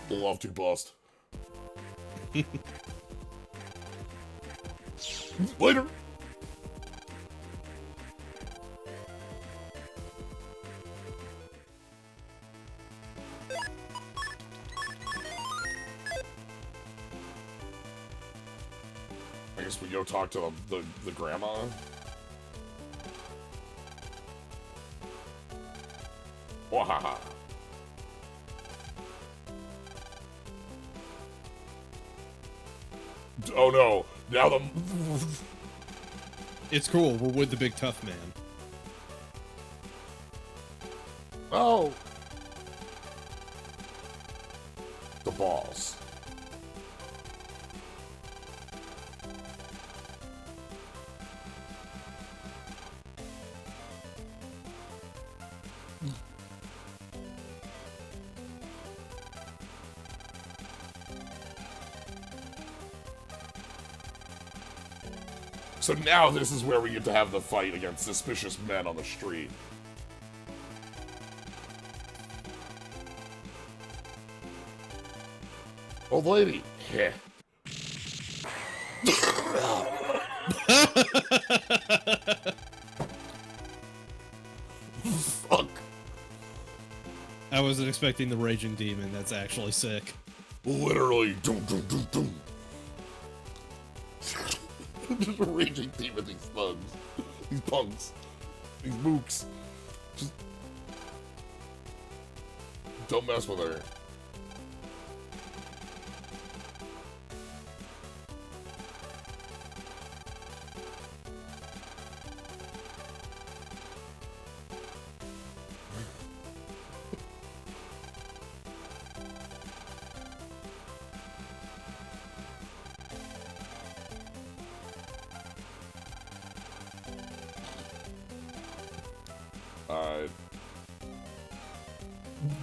Love to bust. Later. I guess we go talk to the grandma. Wahaha. Oh no! Now the It's cool. We're with the big tough man. oh the balls. So now this is where we get to have the fight against suspicious men on the street. Old lady. Yeah. Fuck. I wasn't expecting the raging demon. That's actually sick. Literally. Doom, doom, doom, doom. Just a raging demon, these thugs. These punks. These mooks. Just don't mess with her.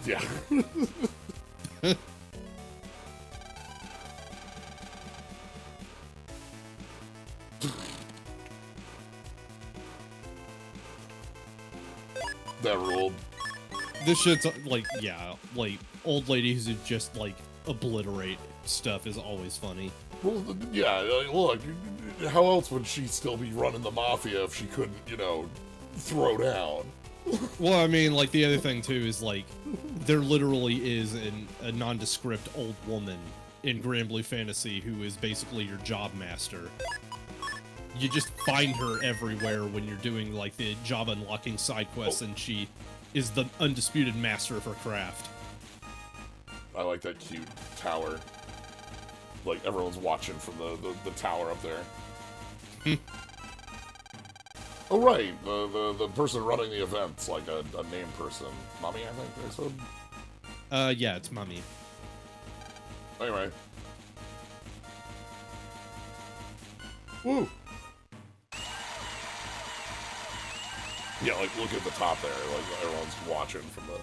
Yeah. That ruled. This shit's like, yeah, like old ladies who just like obliterate stuff is always funny. Well, yeah, look, how else would she still be running the mafia if she couldn't, you know, throw down? Well, I mean, like, the other thing, too, is, like, there literally is a nondescript old woman in Grand Blue Fantasy who is basically your job master. You just find her everywhere when you're doing, like, the job unlocking side quests, and she is the undisputed master of her craft. I like that cute tower. Like, everyone's watching from the tower up there. Oh, right, the person running the event's like a named person. Mommy, I think they said? Yeah, it's Mummy. Anyway. Woo! Yeah, like, look at the top there. Like, everyone's watching from the...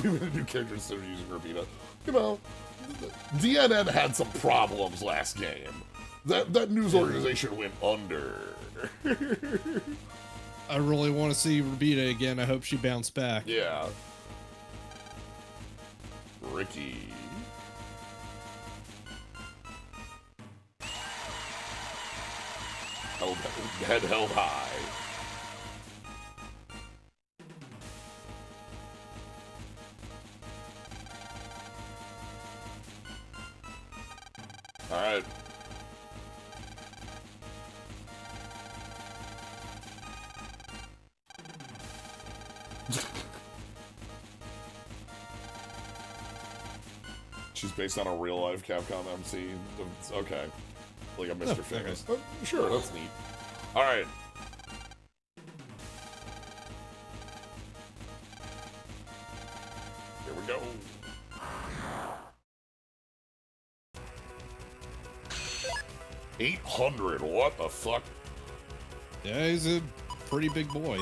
We made a new character instead of using Rabina. You know, DNN had some problems last game. That news organization went under. I really want to see Rabita again. I hope she bounced back. Yeah. Ricky. Head held high. Alright. She's based on a real-life Capcom MC. Okay. Like a Mr. Famous. Okay. Sure, that's neat. Alright. Here we go. $800, what the fuck? Yeah, he's a pretty big boy.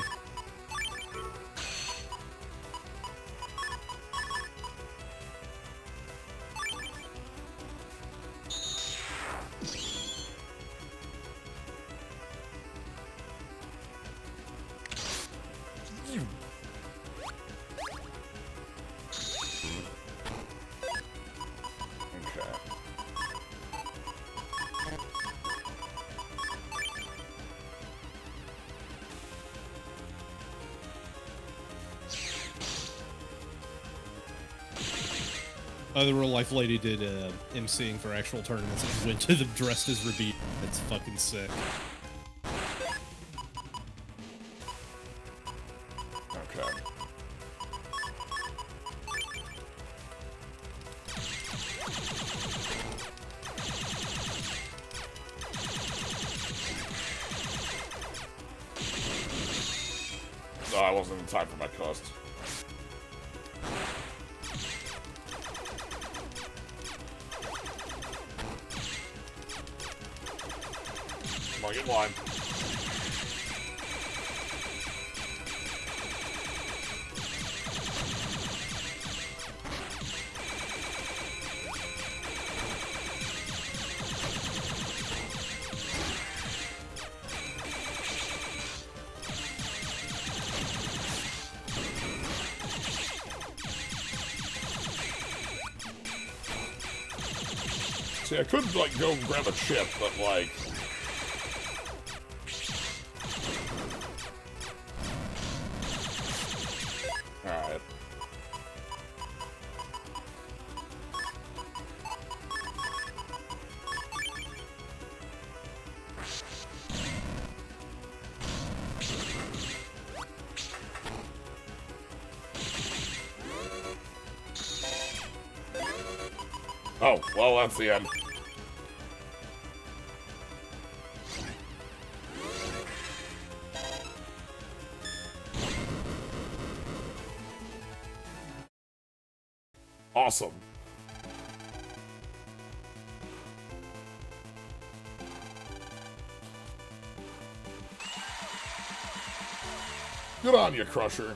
The real life lady did MCing for actual tournaments and went to them dressed as Rabita. That's fucking sick. Okay. I wasn't in time for my cost. Come on, get in line. See, I could, like, go grab a chip, but, like... Alright. Oh, well, that's the end. Awesome. Good on you, Crusher.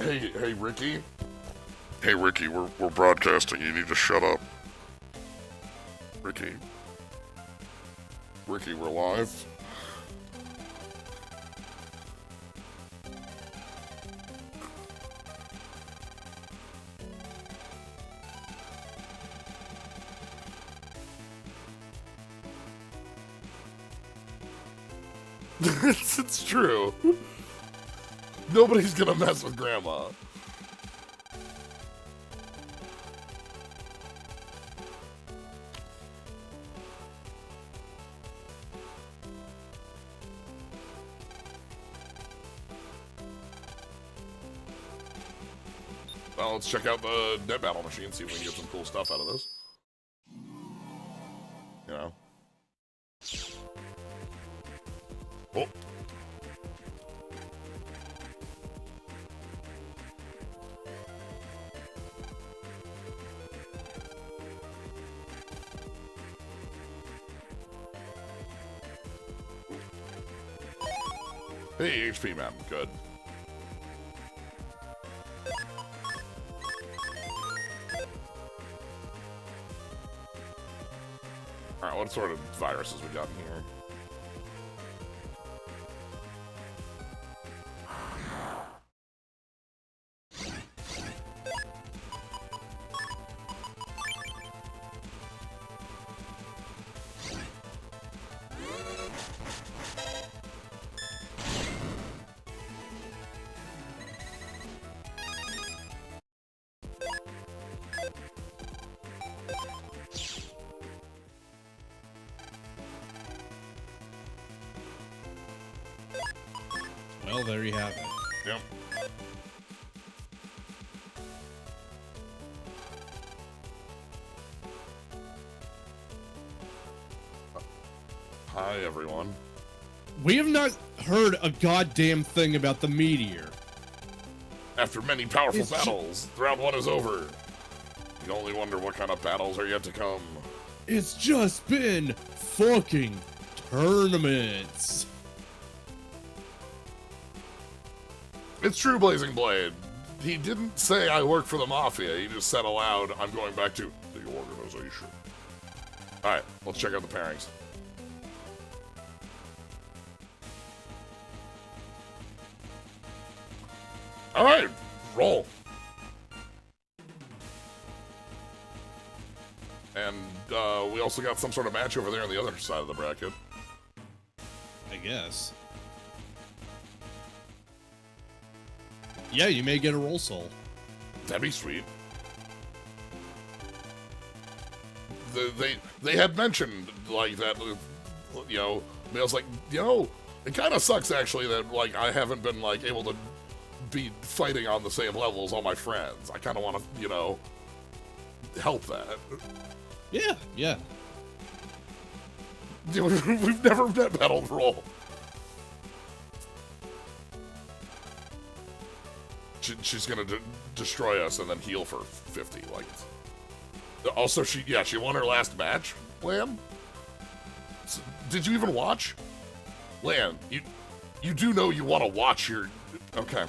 Hey, Ricky. Hey, Ricky, we're broadcasting. You need to shut up. Ricky, we're live. It's true. Nobody's gonna mess with Grandma. Well, let's check out the Dead Battle Machine, see if we can get some cool stuff out of this. You know. Oh. Hey, HP man, good. Alright, what sort of viruses we got in here? Well, there you have it. Yep. Hi, everyone. We have not heard a goddamn thing about the meteor. After many powerful battles, round one is over. You only wonder what kind of battles are yet to come. It's just been fucking tournaments. It's true, Blazing Blade. He didn't say I work for the Mafia. He just said aloud, I'm going back to the organization. Alright, let's check out the pairings. Alright, roll. And we also got some sort of match over there on the other side of the bracket. I guess. Yeah, you may get a roll soul. That'd be sweet. they had mentioned like that, you know, Mail's like, you know, it kind of sucks actually that like I haven't been like able to be fighting on the same level as all my friends. I kind of want to, you know, help that. Yeah, yeah. We've never met Battle Roll. She's gonna destroy us and then heal for 50. Like, also she won her last match. Lamb, so, did you even watch? Lamb, you do know you want to watch your. Okay.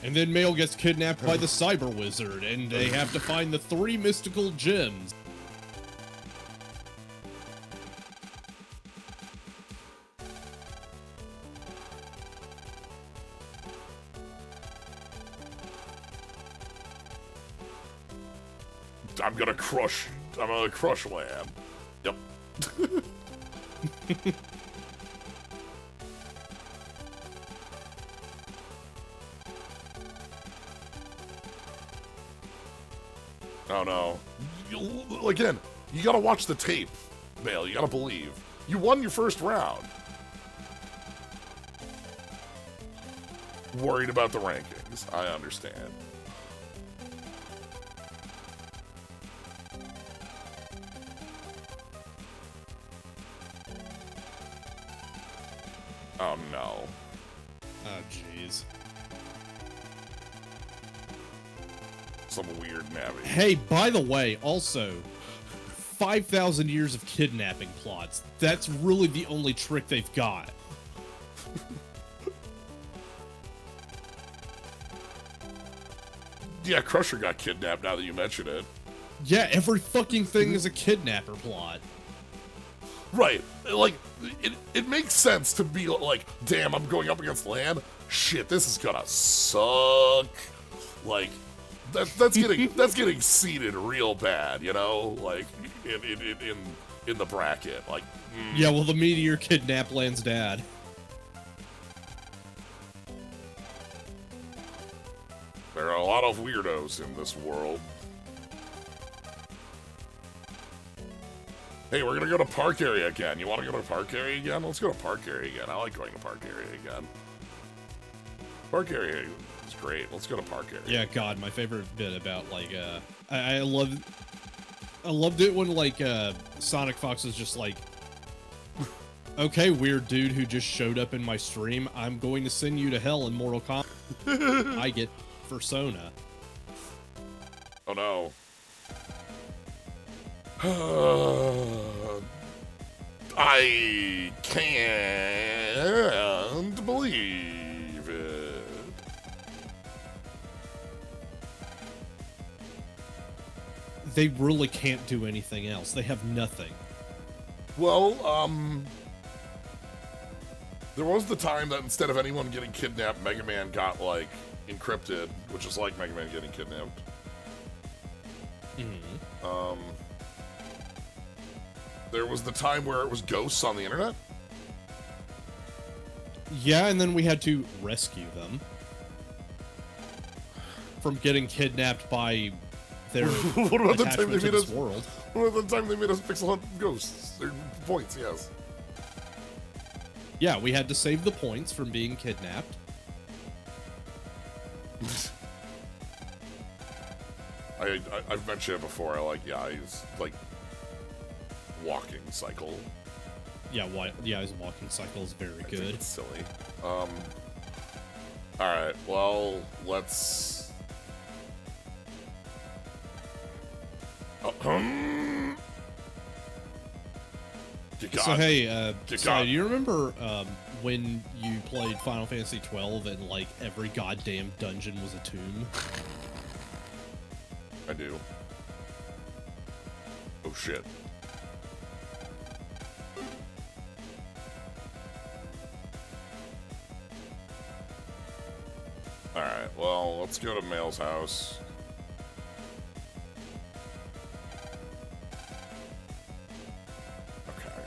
And then Mail gets kidnapped by the Cyber Wizard, and they have to find the 3 mystical gems. I'm gonna crush Lamb. Yep. Oh no. Again, you gotta watch the tape, Mail. You gotta believe. You won your first round. Worried about the rankings. I understand. Oh no. Oh, jeez. Some weird navy. Hey, by the way, also, 5,000 years of kidnapping plots. That's really the only trick they've got. Yeah, Crusher got kidnapped now that you mention it. Yeah, every fucking thing is a kidnapper plot. Right. Like, it makes sense to be like, damn, I'm going up against land. Shit, this is gonna suck. Like, that's getting seeded real bad, you know? Like, in the bracket. Like, Yeah, well, the meteor kidnapped Land's dad. There are a lot of weirdos in this world. Hey, we're gonna go to park area again. You wanna go to park area again? Let's go to park area again. I like going to park area again. Park area is great. Let's go to park area. Yeah, God, my favorite bit about, like, I loved it when, like, Sonic Fox was just like, okay, weird dude who just showed up in my stream, I'm going to send you to hell in Mortal Kombat. I get Persona. Oh no. I can't believe it. They really can't do anything else. They have nothing. Well, there was the time that instead of anyone getting kidnapped, Mega Man got, like, encrypted, which is like Mega Man getting kidnapped. Mm-hmm. There was the time where it was ghosts on the internet. Yeah, and then we had to rescue them from getting kidnapped by their What about the time attachment they to made this us? world. What about the time they made us pixel hunt ghosts? Or points, yes. Yeah, we had to save the points from being kidnapped. I've mentioned it before. I use like walking cycle. Yeah, his walking cycle is very I think good. it's silly. All right. Well, let's. So hey, do you remember when you played Final Fantasy 12 and like every goddamn dungeon was a tomb? I do. Oh shit. Alright, well, let's go to Mail's house. Okay.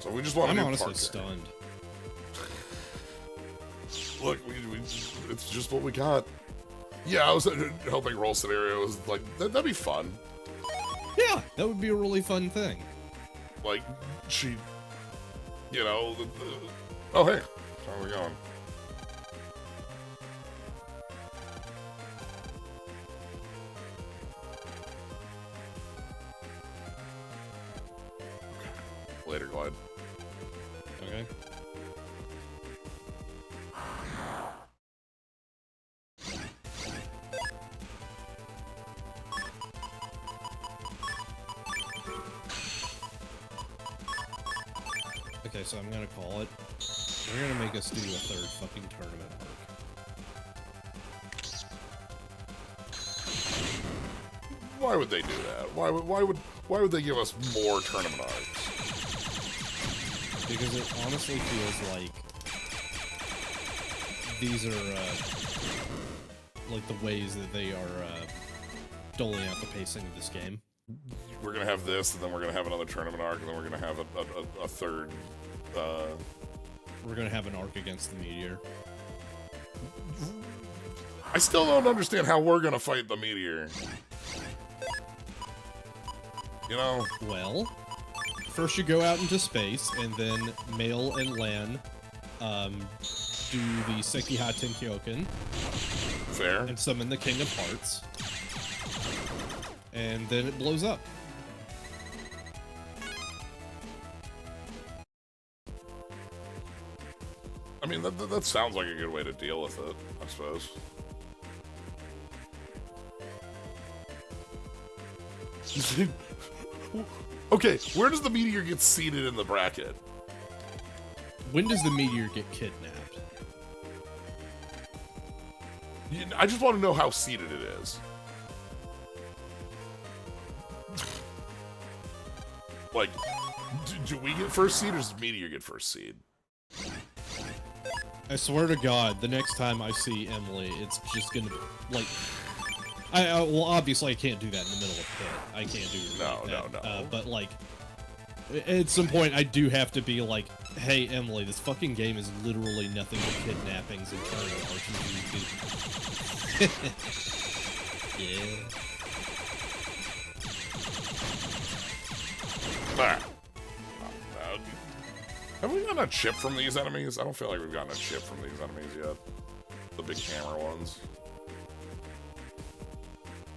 So we just want to I'm do honestly park stunned. Look, it's just what we got. Yeah, I was hoping roll scenarios like that'd be fun. Yeah, that would be a really fun thing. Like she, you know. Oh hey, how are we going? Later, Glide. Okay. Okay, so I'm gonna call it. They're gonna make us do a third fucking tournament arc. Why would they do that? Why would they give us more tournament arcs? Because it honestly feels like these are like the ways that they are doling out the pacing of this game. We're gonna have this, and then we're gonna have another tournament arc, and then we're gonna have a third. We're gonna have an arc against the meteor. I still don't understand how we're gonna fight the meteor. You know? Well, first you go out into space, and then Mail and Lan do the Sekiha Tenkyoken. Fair. And summon the King of Hearts. And then it blows up. I mean, that sounds like a good way to deal with it, I suppose. Okay, where does the meteor get seated in the bracket? When does the meteor get kidnapped? I just want to know how seated it is. Like, do we get first seed or does Meteor get first seed? I swear to God, the next time I see Emily, it's just gonna be, like... well, obviously I can't do that in the middle of pit. I can't do No. But, like, at some point I do have to be like, hey, Emily, this fucking game is literally nothing but kidnappings and turning archers. Yeah. Have we gotten a chip from these enemies? I don't feel like we've gotten a chip from these enemies yet. The big hammer ones.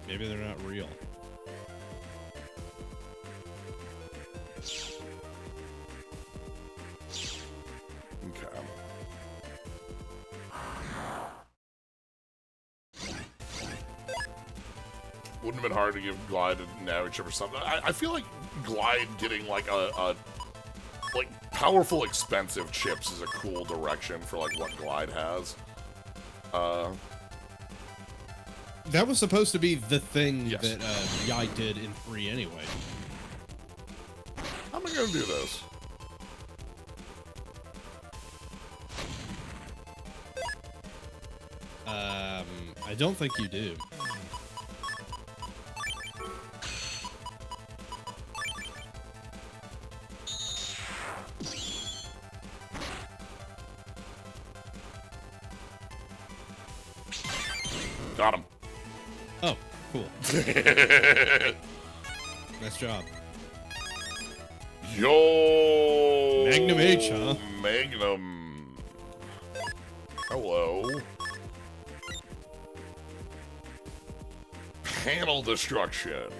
Maybe they're not real. Okay. Wouldn't have been hard to give Glide a Navi chip or something. I feel like Glide getting like a like powerful, expensive chips is a cool direction for like what Glide has. That was supposed to be the thing Yes. that Yai did in 3 anyway. How am I gonna do this? I don't think you do. Got him. Oh, cool. Nice job. Yo! Magnum H, huh? Magnum. Hello. Panel destruction.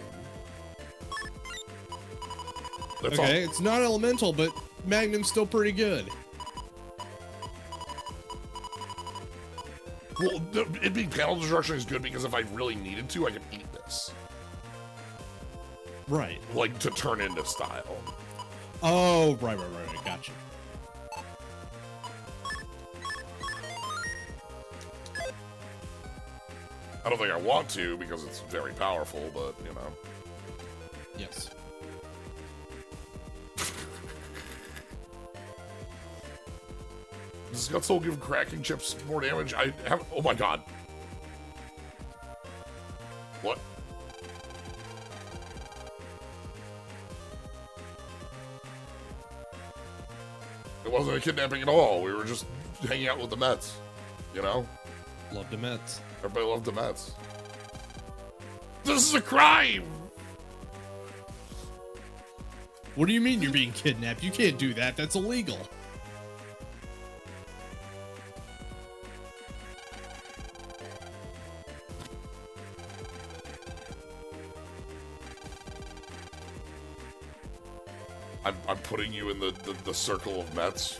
That's Okay, it's not elemental, but Magnum's still pretty good. Well, it being panel destruction is good because if I really needed to, I could eat this. Right. Like, to turn into style. Oh, right, gotcha. I don't think I want to because it's very powerful, but, you know. Yes. Does Gut Soul give cracking chips more damage? I have. Oh my god. What? It wasn't a kidnapping at all. We were just hanging out with the Mets, you know? Love the Mets. Everybody loved the Mets. This is a crime! What do you mean you're being kidnapped? You can't do that. That's illegal. I'm putting you in the circle of Mets.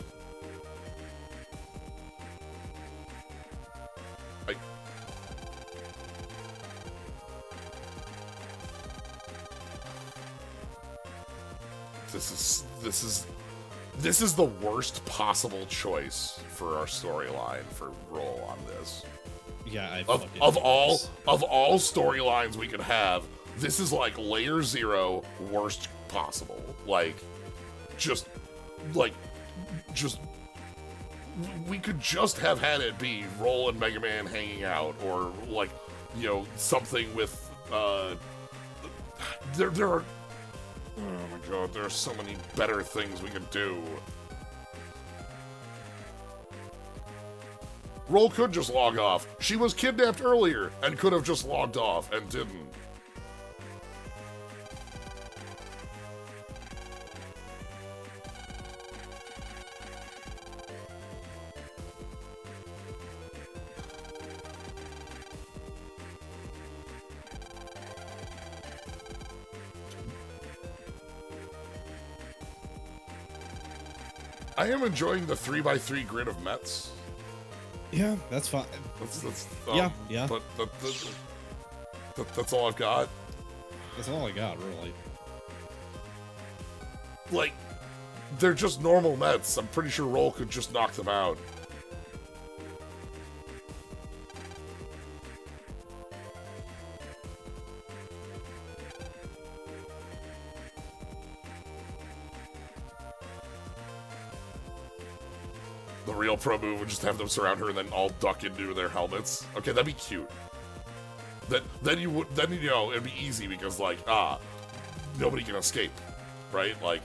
This is the worst possible choice for our storyline for roll on this. Yeah, of all storylines we could have, this is like layer 0 worst possible. Just we could just have had it be Roll and Mega Man hanging out, or like, you know, something with there are, oh my god, there are so many better things we could do. Roll could just log off. She was kidnapped earlier and could have just logged off and didn't. I am enjoying the 3x3 grid of Mets. Yeah, that's fine. Yeah. But that's all I've got. That's all I got, really. Like, they're just normal Mets. I'm pretty sure Roll could just knock them out. The real pro move would just have them surround her and then all duck into their helmets. Okay, that'd be cute. Then you know it'd be easy because like nobody can escape, right? Like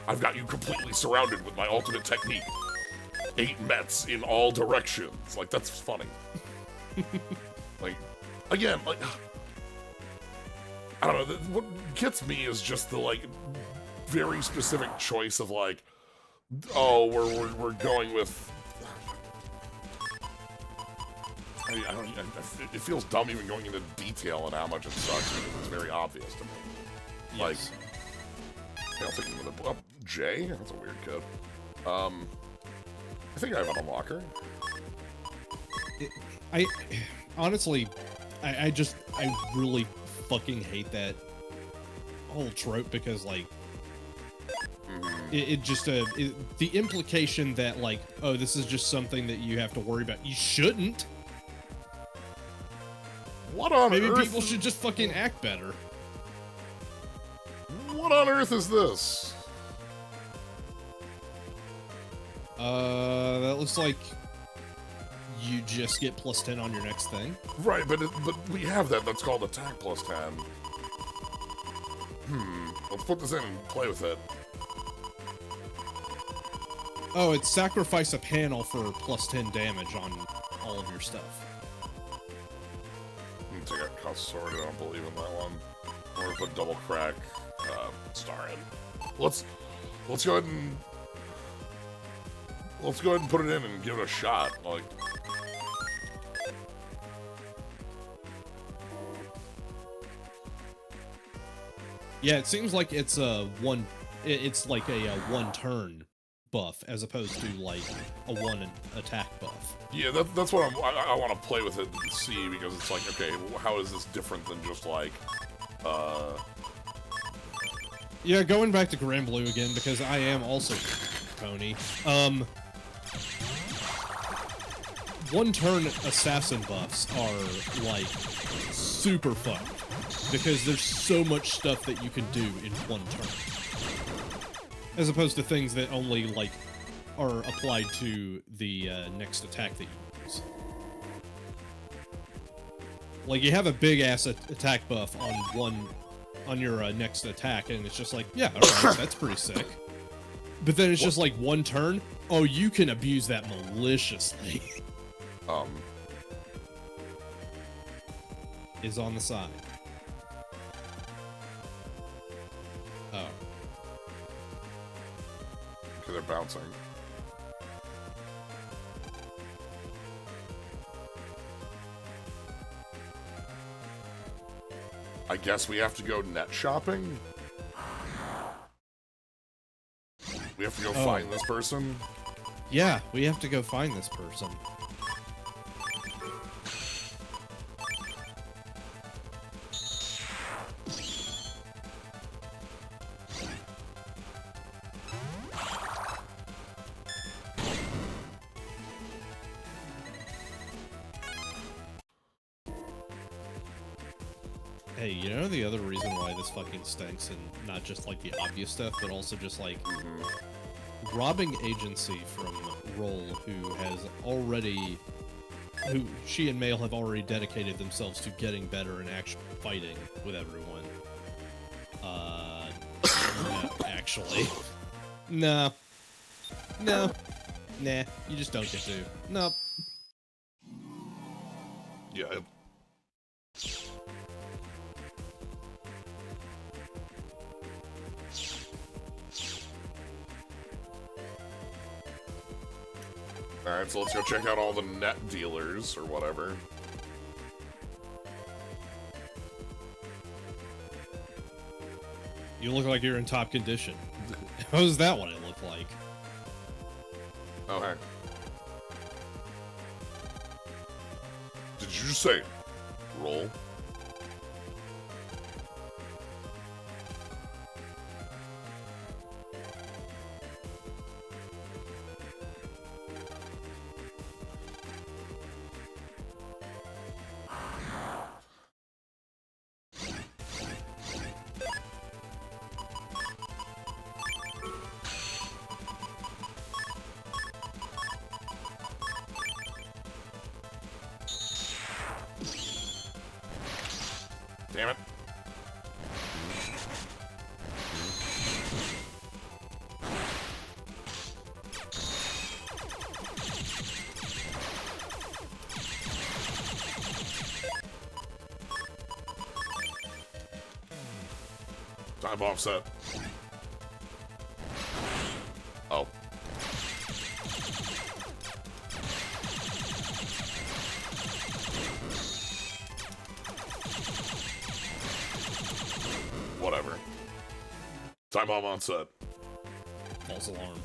I've got you completely surrounded with my ultimate technique. 8 Mets in all directions. Like that's funny. Like again, like I don't know. What gets me is just the like very specific choice of like, oh, we're going with. It feels dumb even going into detail on how much it sucks because it's very obvious to me. Yes. Like, yeah, I'll take him with a Jay. That's a weird kid. I think I have an unlocker. I honestly, I really fucking hate that whole trope because like. It just the implication that like, oh, this is just something that you have to worry about. You shouldn't. What on Maybe earth? people should just fucking act better. What on earth is this? That looks like you just get +10 on your next thing. Right, but we have that. That's called attack +10. Let's put this in and play with it. Oh, it's sacrifice a panel for +10 damage on all of your stuff. I think I got sword. I don't believe in that one. We're gonna put double crack star in. Let's go ahead and put it in and give it a shot. Like, Yeah, it seems like it's it's like a one turn buff as opposed to like a 1 attack buff. yeah, that's what I want to play with it and see, because it's like, okay, how is this different than just like, Yeah, going back to Grand Blue again because I am also Pony. One turn assassin buffs are like super fun because there's so much stuff that you can do in one turn. As opposed to things that only, like, are applied to the next attack that you use. Like, you have a big-ass attack buff on your next attack, and it's just like, yeah, alright, that's pretty sick. But then it's just like one turn. Oh, you can abuse that maliciously. Is on the side. Oh. Okay, they're bouncing. I guess we have to go net shopping? We have to go find this person? Yeah, we have to go find this person. Hey, you know the other reason why this fucking stinks, and not just like the obvious stuff, but also just like robbing agency from Roll, who she and Mail have already dedicated themselves to getting better and actually fighting with everyone. No, actually. No. No. Nah, you just don't get to. Nope. Yeah. Alright, so let's go check out all the net dealers, or whatever. You look like you're in top condition. How's that what it look like? Oh, hey. Did you just say roll? Damn it. Time offset. Oh. Whatever. Time bomb on set. False alarm.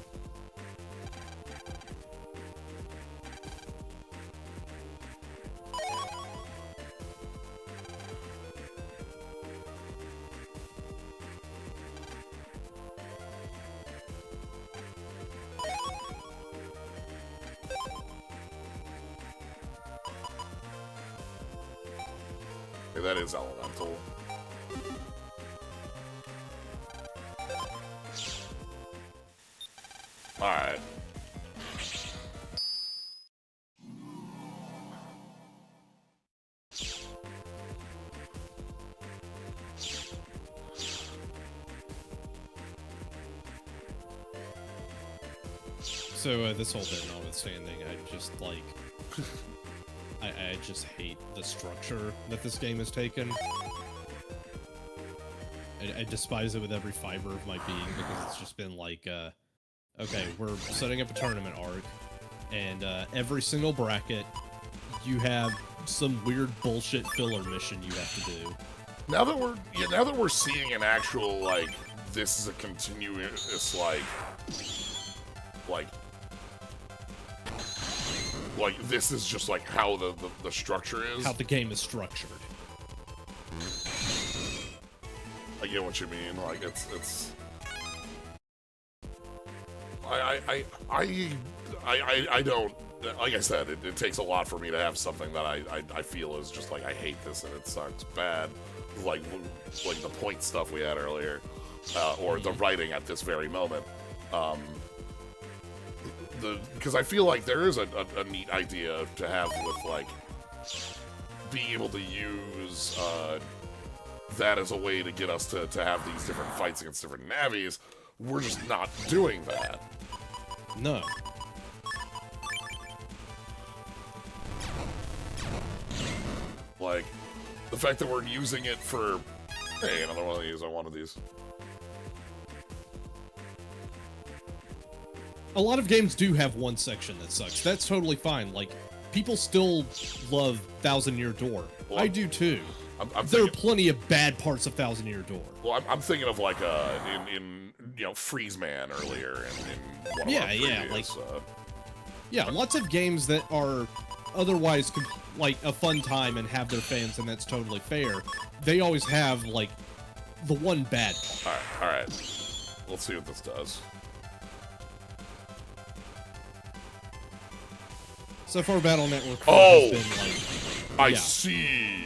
Okay, that is elemental. Alright. So, this whole bit notwithstanding, I just, like... I just hate the structure that this game has taken. I despise it with every fiber of my being, because it's just been like, okay, we're setting up a tournament arc, and every single bracket, you have some weird bullshit filler mission you have to do. Now that we're seeing an actual, like, this is a continuous, like this is just like how the structure is. How the game is structured. I get what you mean. Like it's. I don't. Like I said, it takes a lot for me to have something that I feel is just like I hate this and it sucks bad. Like the point stuff we had earlier, or the writing at this very moment. Because I feel like there is a neat idea to have with, like, being able to use that as a way to get us to have these different fights against different navies, We're just not doing that. No. Like, the fact that we're using it for... Hey, another one of these. I wanted these. A lot of games do have one section that sucks. That's totally fine. Like, people still love Thousand Year Door. Well, I do too. I'm There are thinking, plenty of bad parts of Thousand Year Door. well, I'm thinking of like in you know, Freeze Man earlier in one of Yeah, our yeah, previous, Yeah, lots of games that are otherwise like a fun time and have their fans, and that's totally fair. They always have like the one bad part. all right. Let's see what this does. So far, Battle Network 4 Oh! has been like, I yeah. see.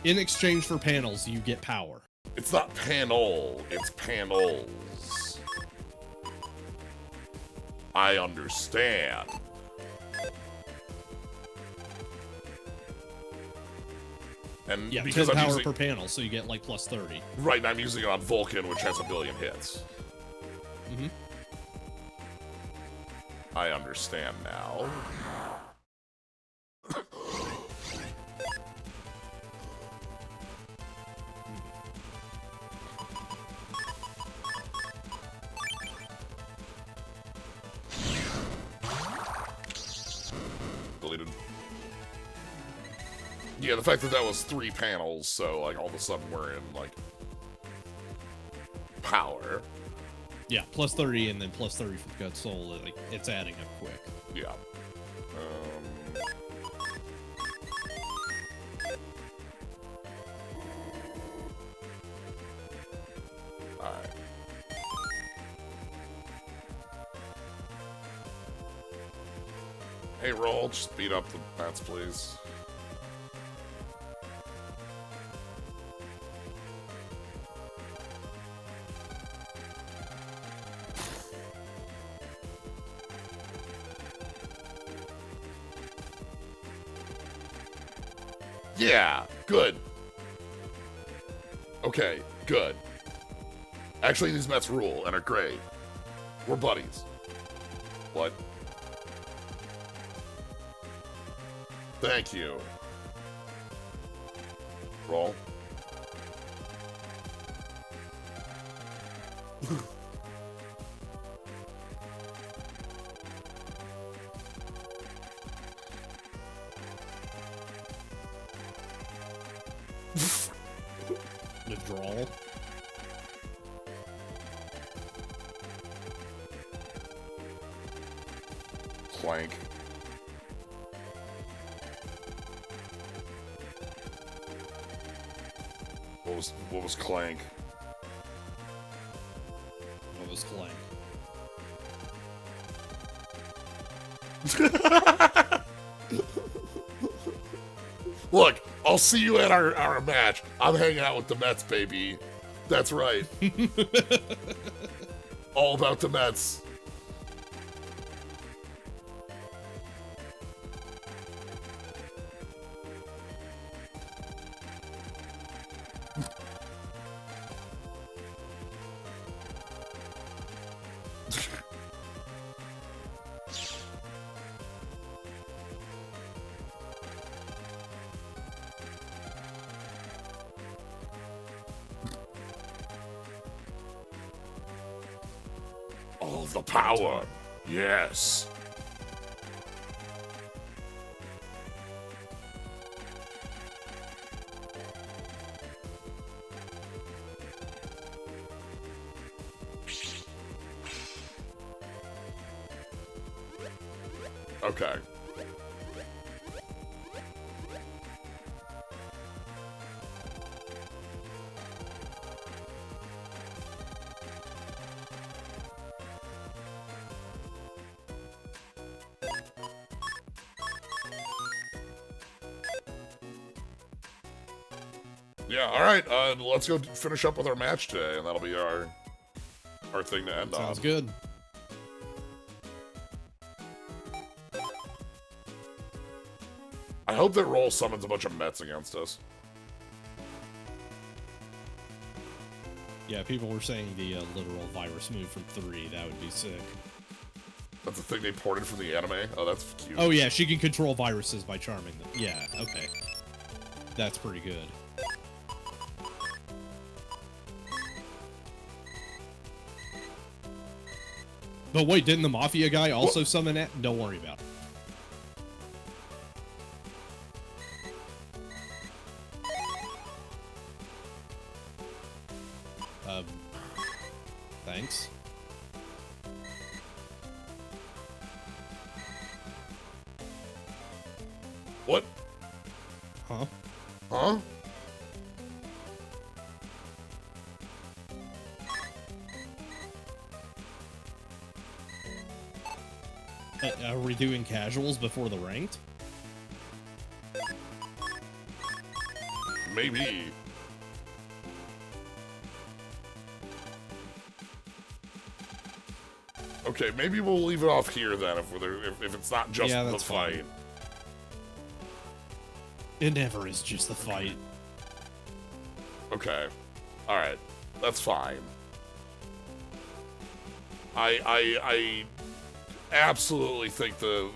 In exchange for panels, you get power. It's not panel, it's panels. I understand. And Yeah, because 10 I'm power using, per panel, so you get like plus 30. right, and I'm using it on Vulcan, which has 1 billion hits. Mm-hmm. I understand now. Deleted. Yeah, the fact that that was 3 panels, so like all of a sudden we're in like power. Yeah, plus 30 and then plus 30 for Gut Soul. Like, it's adding up quick. Yeah. Alright. Hey, Roll, just speed up the bats, please. Yeah, good. Okay, good. Actually, these Mets rule and are great. We're buddies. What? Thank you. Roll. Withdrawal. Clank. What was Clank? What was Clank? Look, I'll see you at our match. I'm hanging out with the Mets, baby. That's right. All about the Mets. All the power. Yes. Okay. Yeah, alright, let's go finish up with our match today, and that'll be our thing to end on. Sounds good. I hope that Roll summons a bunch of Mets against us. Yeah, people were saying the literal virus move from 3. That would be sick. That's the thing they ported from the anime? Oh, that's cute. Oh yeah, she can control viruses by charming them. Yeah, okay. That's pretty good. But wait, didn't the Mafia guy also summon it? Don't worry about it. Thanks. What? Huh? Huh? Are we doing casuals before the ranked? Maybe. Okay, maybe we'll leave it off here then if it's not just Yeah, the that's fight. fine. It never is just the fight. Okay. Alright. That's fine. I absolutely think the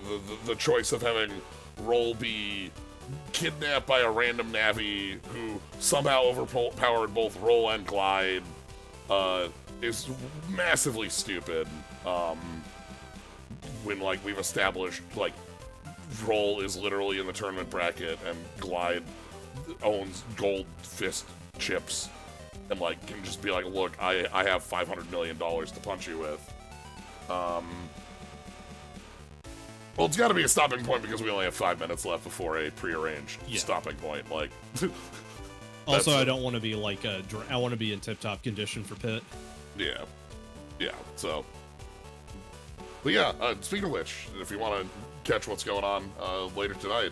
choice of having Roll be kidnapped by a random Navi who somehow overpowered both Roll and Glide is massively stupid. When, like, we've established, like, Roll is literally in the tournament bracket and Glide owns gold fist chips and, like, can just be like, look, I have $500 million to punch you with. Well, it's got to be a stopping point because we only have 5 minutes left before a prearranged stopping point. Like, also, I don't want to be like I want to be in tip-top condition for Pit. Yeah, yeah. So, but yeah. Speaking of which, if you want to catch what's going on later tonight,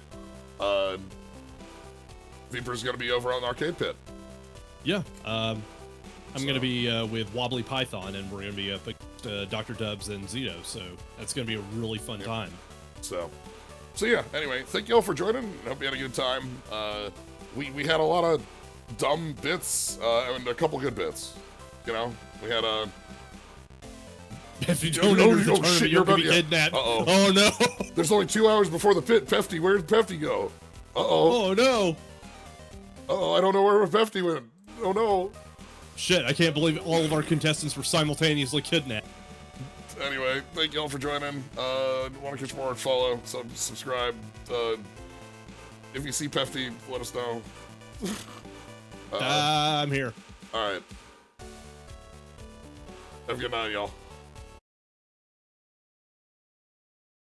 Vprisoner's going to be over on Arcade Pit. Yeah. I'm going to be with Wobbly Python, and we're going to be up against Dr. Dubs and Zito, so that's going to be a really fun time. So yeah, anyway, thank you all for joining. Hope you had a good time. We had a lot of dumb bits, and a couple good bits. You know, we had a... If you don't enter the tournament, shit, you're about going to be kidnapped. Uh-oh. Oh, no. There's only 2 hours before the pit. Pefty, where did Pefty go? Uh-oh. Oh, no. Uh-oh, I don't know where Pefty went. Oh, no. Shit, I can't believe all of our contestants were simultaneously kidnapped. Anyway, thank you all for joining. Want to catch more, follow, subscribe. If you see Pefty, let us know. I'm here. All right. Have a good night, y'all.